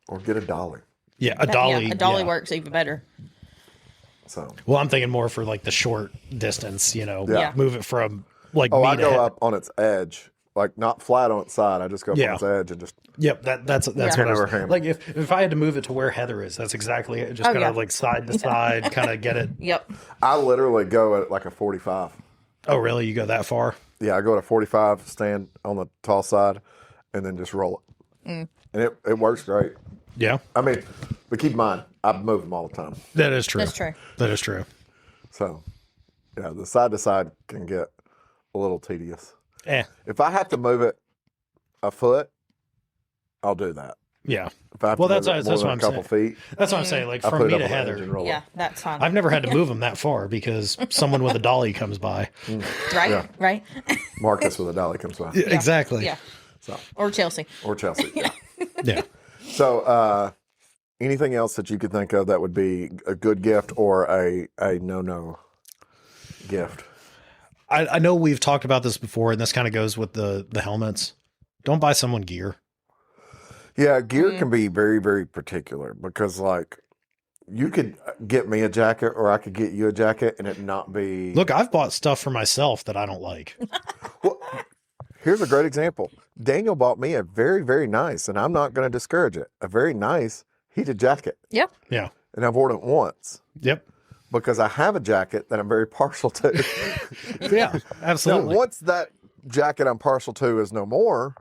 Or get a dolly. Yeah, a dolly. Yeah, a dolly yeah. works even better. So, Well, I'm thinking more for like the short distance. Yeah. Move it from like. oh, me I to go head. up on its edge, like not flat on its side. I just go up Yeah. on its edge and just. Yep, that's Yeah. what I was Hammer. like. If I had to move it to where Heather is, that's exactly it. Just Oh, kind of yeah. like side to side, kind of get it. Yep. I literally go at like a 45. Oh, really? You go that far? Yeah, I go at a 45, stand on the tall side, and then just roll it. And it works great. Yeah, I mean, but keep in mind, I move them all the time. that is true. That's true. That is true. So, yeah, the side to side can get a little tedious. Eh, If I have to move it a foot, I'll do that. yeah. If I have Well, to that's move what- it that's more what than a I'm couple feet, That's what I'm saying. Like I from put it me up to on the edge Heather, and roll Yeah, it. that's fine. I've never had to move them that far because someone with a dolly comes by. right? Yeah. Right? Marcus with a dolly comes by. Exactly. Yeah. So, Or Chelsea. or Chelsea. Yeah. Yeah. So, anything else that you could think of that would be a good gift or a no gift? I know we've talked about this before, and this kind of goes with the helmets. Don't buy someone gear. Yeah, gear can be very, very particular because, like, you could get me a jacket or I could get you a jacket and it not be. Look, I've bought stuff for myself that I don't like. Well, here's a great example. Daniel bought me a very, very nice, and I'm not going to discourage it, a very nice heated jacket, Yep. Yeah. and I've worn it once Yep. because I have a jacket that I'm very partial to. Yeah. Now, Absolutely. once that jacket I'm partial to is no more,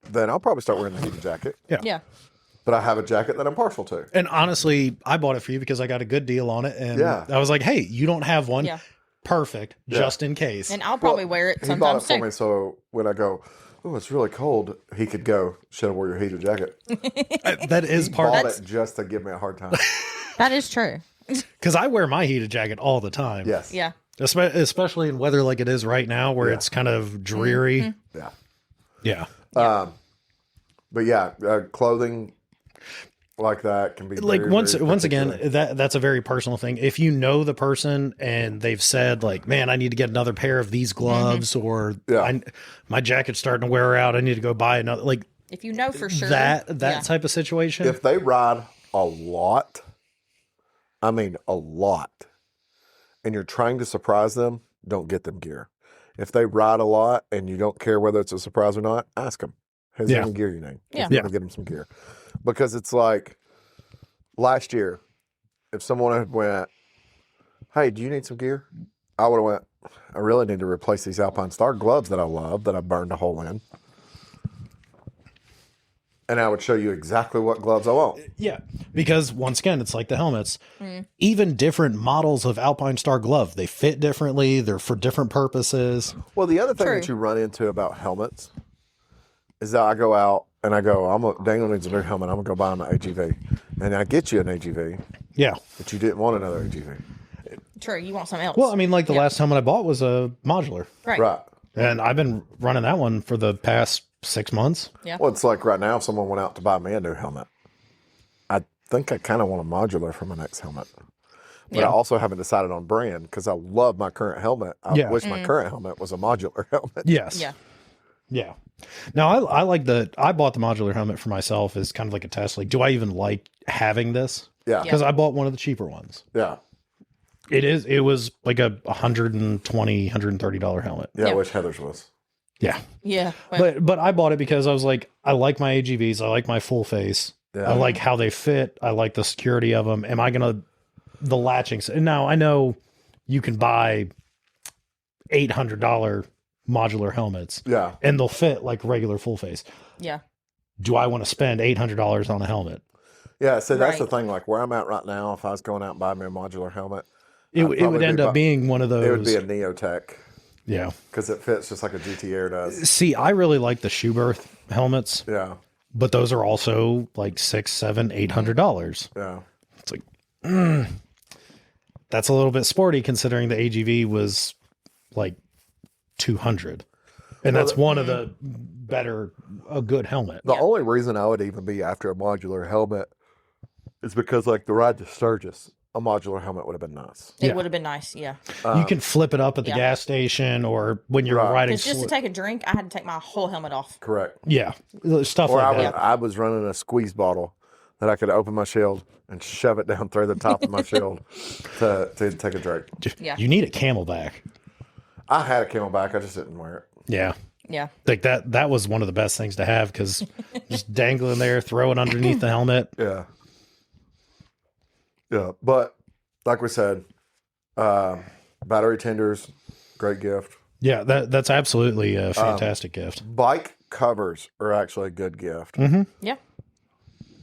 then I'll probably start wearing the heated jacket. Yeah. But I have a jacket that I'm partial to. And honestly, I bought it for you because I got a good deal on it. And Yeah. I was like, hey, you don't have one. Yeah. Perfect. Yeah. Just in case. And I'll probably wear it He bought it sometimes for too. me, so when I go, oh, it's really cold, he could go, should have wore your heated jacket. That is part Bought of it just to give me a hard time. That is true. because I wear my heated jacket all the time. Yes. Yeah. Especially in weather like it is right now where it's kind of dreary. Yeah. Yeah. But yeah, clothing like that can be Like very, once very again, particular. that's a very personal thing. If you know the person and they've said like, man, I need to get another pair of these gloves or Yeah. my jacket's starting to wear out. I need to go buy another, like If you know for sure. that Yeah. type of situation. If they ride a lot, I mean a lot, and you're trying to surprise them, don't get them gear. If they ride a lot and you don't care whether it's a surprise or not, ask them. Has there Yeah. any gear you need? Yeah. If you want to get them some gear. Because it's like last year, if someone had went, hey, do you need some gear? I would have went, I really need to replace these Alpine Star gloves that I love that I burned a hole in. And I would show you exactly what gloves I want. Yeah, because once again, it's like the helmets. Mm. Even different models of Alpine Star glove, they fit differently. They're for different purposes. Well, the other thing True. that you run into about helmets is that I go out and I go, Daniel needs a new helmet. I'm going to go buy him an AGV. And I get you an AGV, Yeah. but you didn't want another AGV. True. You want something else. Well, I mean, like the Yeah. last helmet I bought was a modular, right. Right. and I've been running that one for the past 6 months. Yeah. Well, it's like right now, if someone went out to buy me a new helmet, I think I kind of want a modular for my next helmet. But Yeah. I also haven't decided on brand because I love my current helmet. I Yeah. wish my current helmet was a modular helmet. Yes. Yeah. Yeah. Now I like I bought the modular helmet for myself as kind of like a test. Like, do I even like having this? Yeah. Because I bought one of the cheaper ones. Yeah. It was like a $130 helmet. Yeah. I Yeah. wish Heather's was. Yeah. Yeah. Well, But I bought it because I was like, I like my AGVs. I like my full face. Yeah. I like how they fit. I like the security of them. Am I going to, the latching? Now I know you can buy $800 modular helmets Yeah. and they'll fit like regular full face. yeah. Do I want to spend $800 on a helmet? Yeah. So that's the Right. thing. Like where I'm at right now, if I was going out and buying me a modular helmet, It I'd would probably end be up being one of those. it would be a Neotech Yeah. because it fits just like a GT Air does. See, I really like the Schuberth helmets, Yeah. but those are also like $600, $700, $800. Yeah. It's like, that's a little bit sporty considering the AGV was like 200, and that's one of the a good helmet. The only reason I would even be after a modular helmet is because, like, the ride to Sturgis, a modular helmet would have been nice. It Yeah. would have been nice. Yeah. You can flip it up at the Yeah. gas station or when you're Right. riding. Because just to take a drink, I had to take my whole helmet off. Correct. Yeah, stuff Or like I, that. I was running a squeeze bottle that I could open my shield and shove it down through the top of my shield to take a drink. Yeah. You need a Camelback. I had a Camelback, I just didn't wear it. Yeah. Yeah. Like that was one of the best things to have because just dangling there, throw it underneath the helmet. Yeah. Yeah. But like we said, battery tenders, great gift. Yeah, that's absolutely a fantastic gift. Bike covers are actually a good gift. Yeah.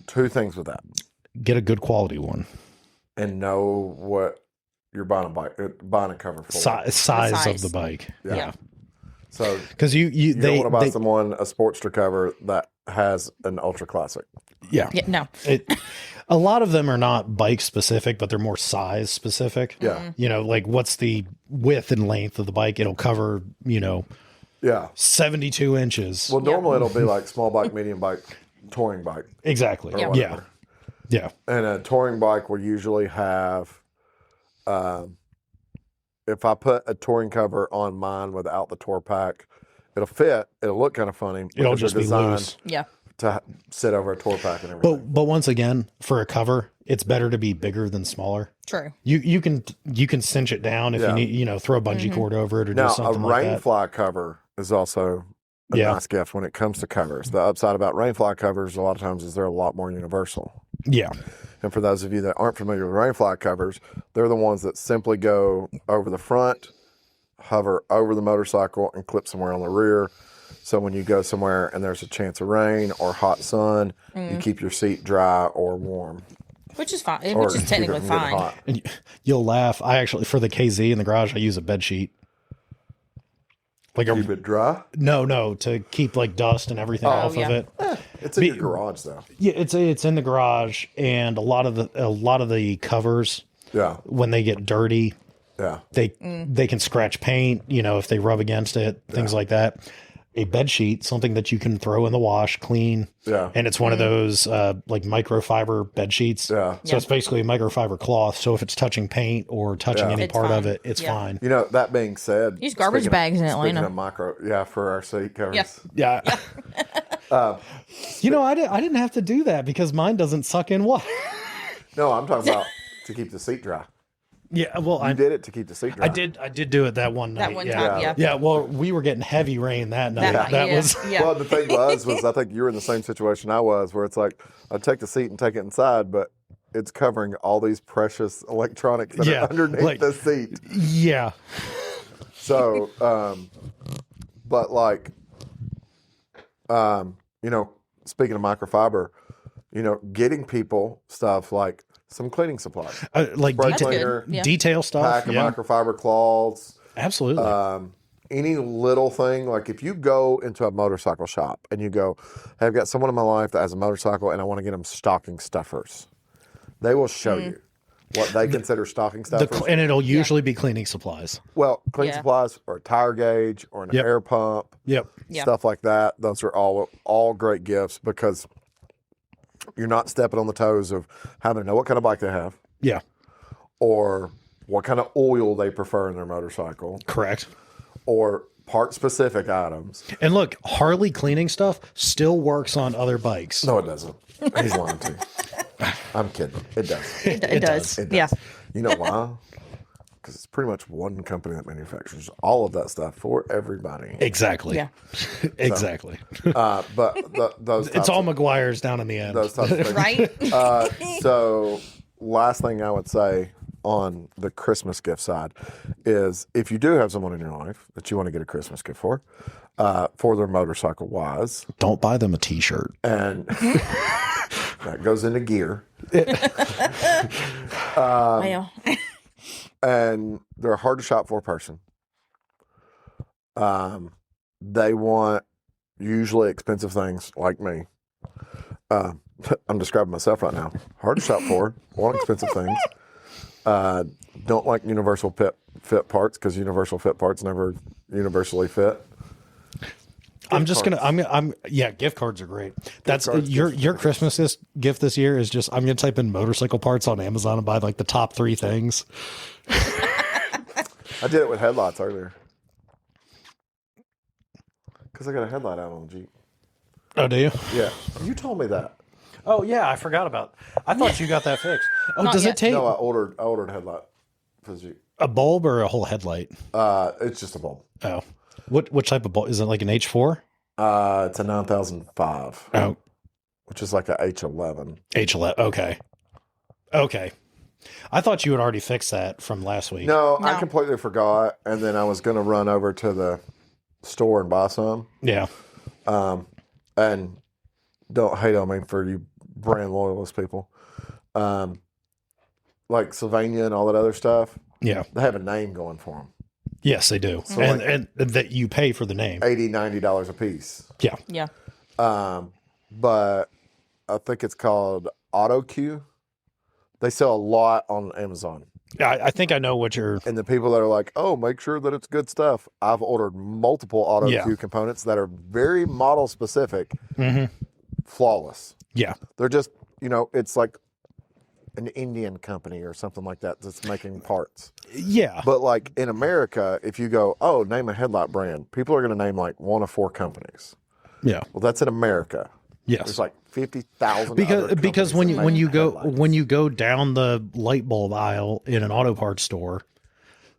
Two things with that. Get a good quality one. And know what you're buying a cover for. Size of size. the bike. Yeah. So Because you don't they, want to buy they someone a Sportster cover that has an ultra classic. yeah. Yeah. No. A lot of them are not bike specific, but they're more size specific. Yeah. You know, like what's the width and length of the bike? It'll cover, Yeah. 72 inches. Well, normally it'll be like small bike, medium bike, touring bike. Exactly. or Yeah. whatever. Yeah. And a touring bike will usually have, if I put a touring cover on mine without the tour pack, it'll fit. It'll look kind of funny. It'll because just they're be designed loose. Yeah. to sit over a tour pack and everything. But once again, for a cover, it's better to be bigger than smaller. True. You can cinch it down if Yeah. you need, throw a bungee cord over it or Now, do a something like that. rainfly cover is also a Yeah. nice gift when it comes to covers. The upside about rainfly covers a lot of times is they're a lot more universal. Yeah. And for those of you that aren't familiar with rainfly covers, they're the ones that simply go over the front, hover over the motorcycle, and clip somewhere on the rear. So when you go somewhere and there's a chance of rain or hot sun, you keep your seat dry or warm. Which is fine. Or Which is keep it technically from getting fine. hot. And you'll laugh. I actually, for the KZ in the garage, I use a bed sheet. Like Keep it dry. no, to keep like dust and everything off yeah. of it. It's in your garage though. Yeah, it's in the garage, and a lot of the covers, Yeah. when they get dirty, Yeah. they can scratch paint, if they rub against it, things like that. A bed sheet, something that you can throw in the wash, clean. Yeah. And it's one of those like microfiber bed sheets. Yeah. So it's basically a microfiber cloth. So if it's touching paint or touching any It's part of fine. it, it's Yeah. fine. That being said, Use garbage speaking bags in speaking Atlanta. of micro, for our seat covers. Yeah. Yeah. I didn't have to do that because mine doesn't suck in water. No, I'm talking about to keep the seat dry. Yeah. Well, I did it to keep the seat dry. I did do it that one night. That one yeah. time, yeah. Yeah. Well, we were getting heavy rain that night. That That, night, yeah. was. Yeah. Well, the thing was I think you were in the same situation I was, where it's like I'd take the seat and take it inside, but it's covering all these precious electronics that Yeah, are underneath like- the seat. Yeah. So, but like, speaking of microfiber, getting people stuff like some cleaning supplies, Like spray That's good. cleaner, Yeah. detail stuff. pack of Yeah. microfiber cloths. Absolutely. Any little thing, like if you go into a motorcycle shop and you go, hey, I've got someone in my life that has a motorcycle and I want to get them stocking stuffers, they will show you what they consider stocking stuffers. And it'll usually be cleaning supplies. Well, clean Yeah. supplies or a tire gauge or an Yep. air pump, Yep. Yeah. stuff like that. Those are all great gifts because you're not stepping on the toes of having to know what kind of bike they have Yeah. or what kind of oil they prefer in their motorcycle Correct. or part-specific items. And look, Harley cleaning stuff still works on other bikes. No, it doesn't. He's lying to you. I'm kidding. It does. It does. It does. Yeah. You know why? Because it's pretty much one company that manufactures all of that stuff for everybody. Exactly. Yeah. Exactly. But those It's all McGuire's down in the end. those types of things. Right? So, last thing I would say on the Christmas gift side is if you do have someone in your life that you want to get a Christmas gift for their motorcycle wise, Don't buy them a T-shirt. and that goes into gear, Well, and they're a hard to shop for person. They want usually expensive things like me. I'm describing myself right now. Hard to shop for, want expensive things. Don't like universal fit parts because universal fit parts never universally fit. Gift cards are great. That's cards, your Christmas gift this year is just, I'm going to type in motorcycle parts on Amazon and buy like the top 3 things. I did it with headlights earlier because I got a headlight out on the Jeep. Oh, do you? Yeah, you told me that. Oh yeah, I forgot about. I thought you got that fixed. Oh, Not does yet. it take No, I ordered a headlight for the Jeep. a bulb or a whole headlight? It's just a bulb. Oh, what type of bulb is it? Like an H4? It's a 9005, Oh, which is like a H11. H11. Okay. I thought you had already fixed that from last week. No, I No. completely forgot, and then I was going to run over to the store and buy some. Yeah. And don't hate on me for you brand loyalist people. Like Sylvania and all that other stuff, Yeah. they have a name going for them. Yes, they do. And that you pay for the name. $80, $90 a piece. Yeah. yeah. But I think it's called AutoQ. They sell a lot on Amazon. I think I know what you're. And the people that are like, oh, make sure that it's good stuff. I've ordered multiple AutoQ components that are very model specific, flawless. Yeah. They're just, it's like an Indian company or something like that that's making parts. Yeah. But like in America, if you go, oh, name a headlight brand, people are going to name like 1 of 4 companies. Yeah. Well, that's in America. Yes. There's like 50,000 because when companies that when make you go headlights. when you go down the light bulb aisle in an auto parts store,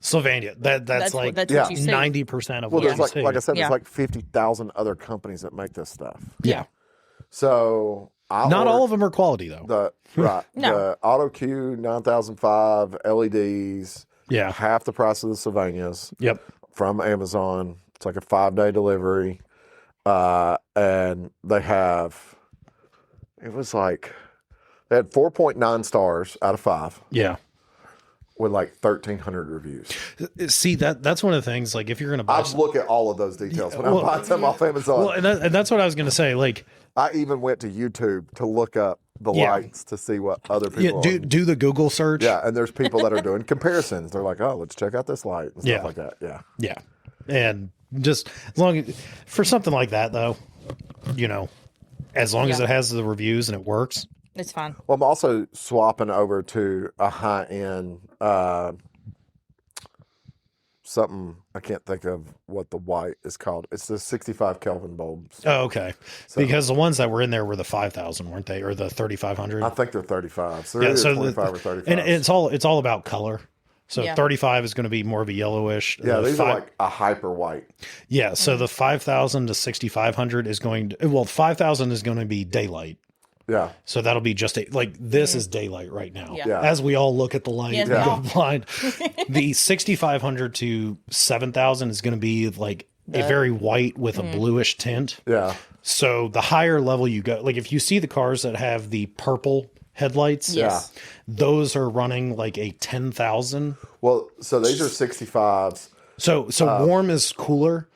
Sylvania, that's like what Yeah. you see. 90% of Well, what there's you like I see. said, Yeah. there's like 50,000 other companies that make this stuff. Yeah. So Not all of them are quality though. The No. the Auto Q 9005 LEDs. Yeah. Half the price of the Sylvanias. Yep. From Amazon. It's like a 5-day delivery. And they have, it was like, they had 4.9 stars out of 5 Yeah. with like 1,300 reviews. See, that's one of the things, like if you're going to buy I look at all of those details when well, I buy them off Amazon. well, and that's what I was going to say. Like, I even went to YouTube to look up the Yeah. lights to see what other people do the Google search. Yeah, and there's people that are doing comparisons. They're like, oh, let's check out this light and stuff Yeah. like that. Yeah. Yeah. And just as long as, for something like that though, as long as Yeah. it has the reviews and it works. It's fine. Well, I'm also swapping over to a high-end something. I can't think of what the white is called. It's the 65 Kelvin bulbs. Oh, okay. Because the ones that were in there were the 5,000, weren't they? Or the 3,500? I think they're 35. So they're either 25 or 35. And it's all about color. So Yeah. 35 is going to be more of a yellowish. Yeah, The these are like a hyper white. Yeah, so the 5,000 to 6,500 is going to, 5,000 is going to be daylight. Yeah. So that'll be just this is daylight right now. Yeah. Yeah. As we all look at the light Yes, and we go all. blind. The 6,500 to 7,000 is going to be like a very white with a bluish tint. Yeah. So the higher level you go, like if you see the cars that have the purple headlights, Yes. those are running like a 10,000. Well, so these are 65s. So warm is cooler.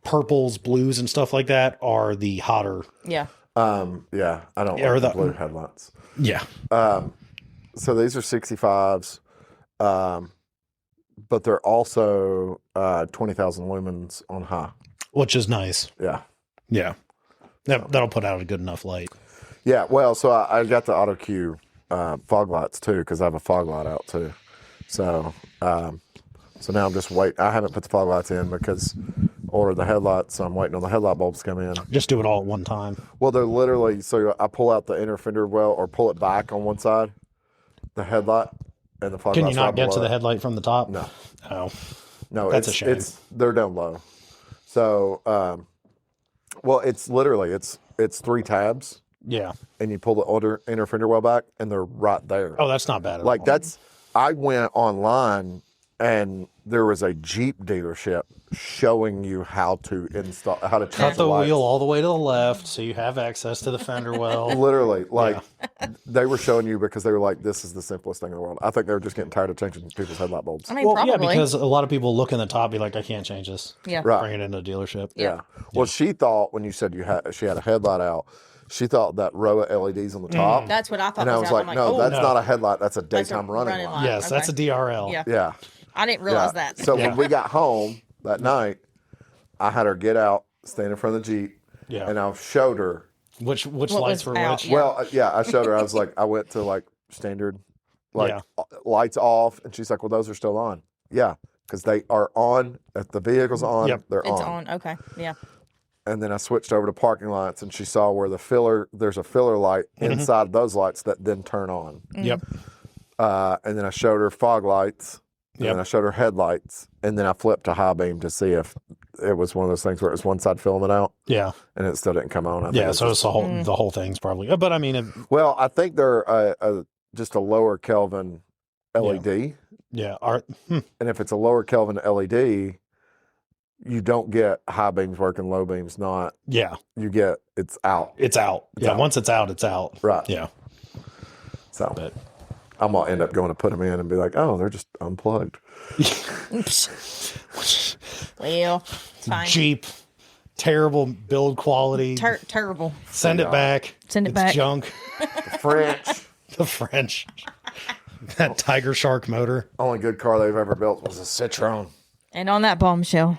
Purples, blues, and stuff like that are the hotter. Yeah. Yeah, I don't Or like the the- blue headlights. Yeah. So these are 65s, but they're also 20,000 lumens on high. Which is nice. Yeah. Yeah. That'll put out a good enough light. Yeah, well, so I got the Auto Q fog lights too because I have a fog light out too. So now I'm just waiting. I haven't put the fog lights in because ordered the headlights, so I'm waiting on the headlight bulbs to come in. Just do it all at one time. Well, they're literally, so I pull out the inner fender well or pull it back on one side, the headlight, and the fog Can you light's not right get to below the it. headlight from the top? No. Oh. No, That's it's a shame. they're down low. So, well, it's literally it's 3 tabs, Yeah. and you pull the inner fender well back, and they're right there. Oh, that's not bad at Like all. that's, I went online, and there was a Jeep dealership showing you how to install, how to Cut change the lights. wheel all the way to the left so you have access to the fender well. Literally, like they were showing you because they were like, "This is the simplest thing in the world." I think they were just getting tired of changing people's headlight bulbs. I mean, Well, probably. yeah, because a lot of people look in the top, be like, I can't change this. Yeah. Right. Bring it into the dealership. Yeah. Well, she thought when you said she had a headlight out, she thought that row of LEDs on the top. That's what I thought. And I was out. like, I'm no, oh, that's no. not a headlight. That's a That's a daytime running light. Yes, Okay. that's a DRL. Yeah. Yeah. I didn't Yeah. realize that. So Yeah. when we got home that night, I had her get out, stand in front of the Jeep, Yeah. and I showed her. Which What lights was were out, which? yeah. Well, I showed her. I was like, I went to like standard, like Yeah. lights off, and she's like, well, those are still on. Yeah, because they are on. If the vehicle's on, Yep. they're It's on. on. Okay. Yeah. And then I switched over to parking lights, and she saw where there's a filler light Mm-hmm. inside those lights that then turn on. Yep. And then I showed her fog lights, and Yep. then I showed her headlights, and then I flipped to high beam to see if it was one of those things where it was one side filament out, Yeah. and it still didn't come on. I think Yeah. it's So just- it's the whole thing's probably, but I mean, well, I think they're just a lower Kelvin LED, yeah. and if it's a lower Kelvin LED, you don't get high beams working, low beams not. Yeah. You get it's out. It's out. Yeah. out. Once it's out, it's out. Right. Yeah. So But I'm gonna end up going to put them in and be like, oh, they're just unplugged. Well, it's fine. Jeep, terrible build quality. Terrible. Send it back. Send it It's back. junk. French. The French. That Tiger Shark motor. Only good car they've ever built was a Citroen. And on that bombshell.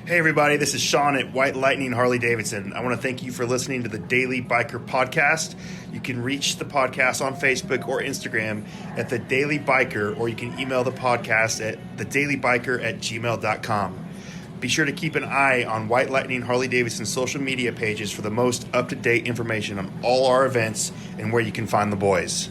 Hey everybody, this is Sean at White Lightning Harley Davidson. I want to thank you for listening to the Daily Biker Podcast. You can reach the podcast on Facebook or Instagram at The Daily Biker, or you can email the podcast at thedailybiker@gmail.com. Be sure to keep an eye on White Lightning Harley Davidson social media pages for the most up-to-date information on all our events and where you can find the boys.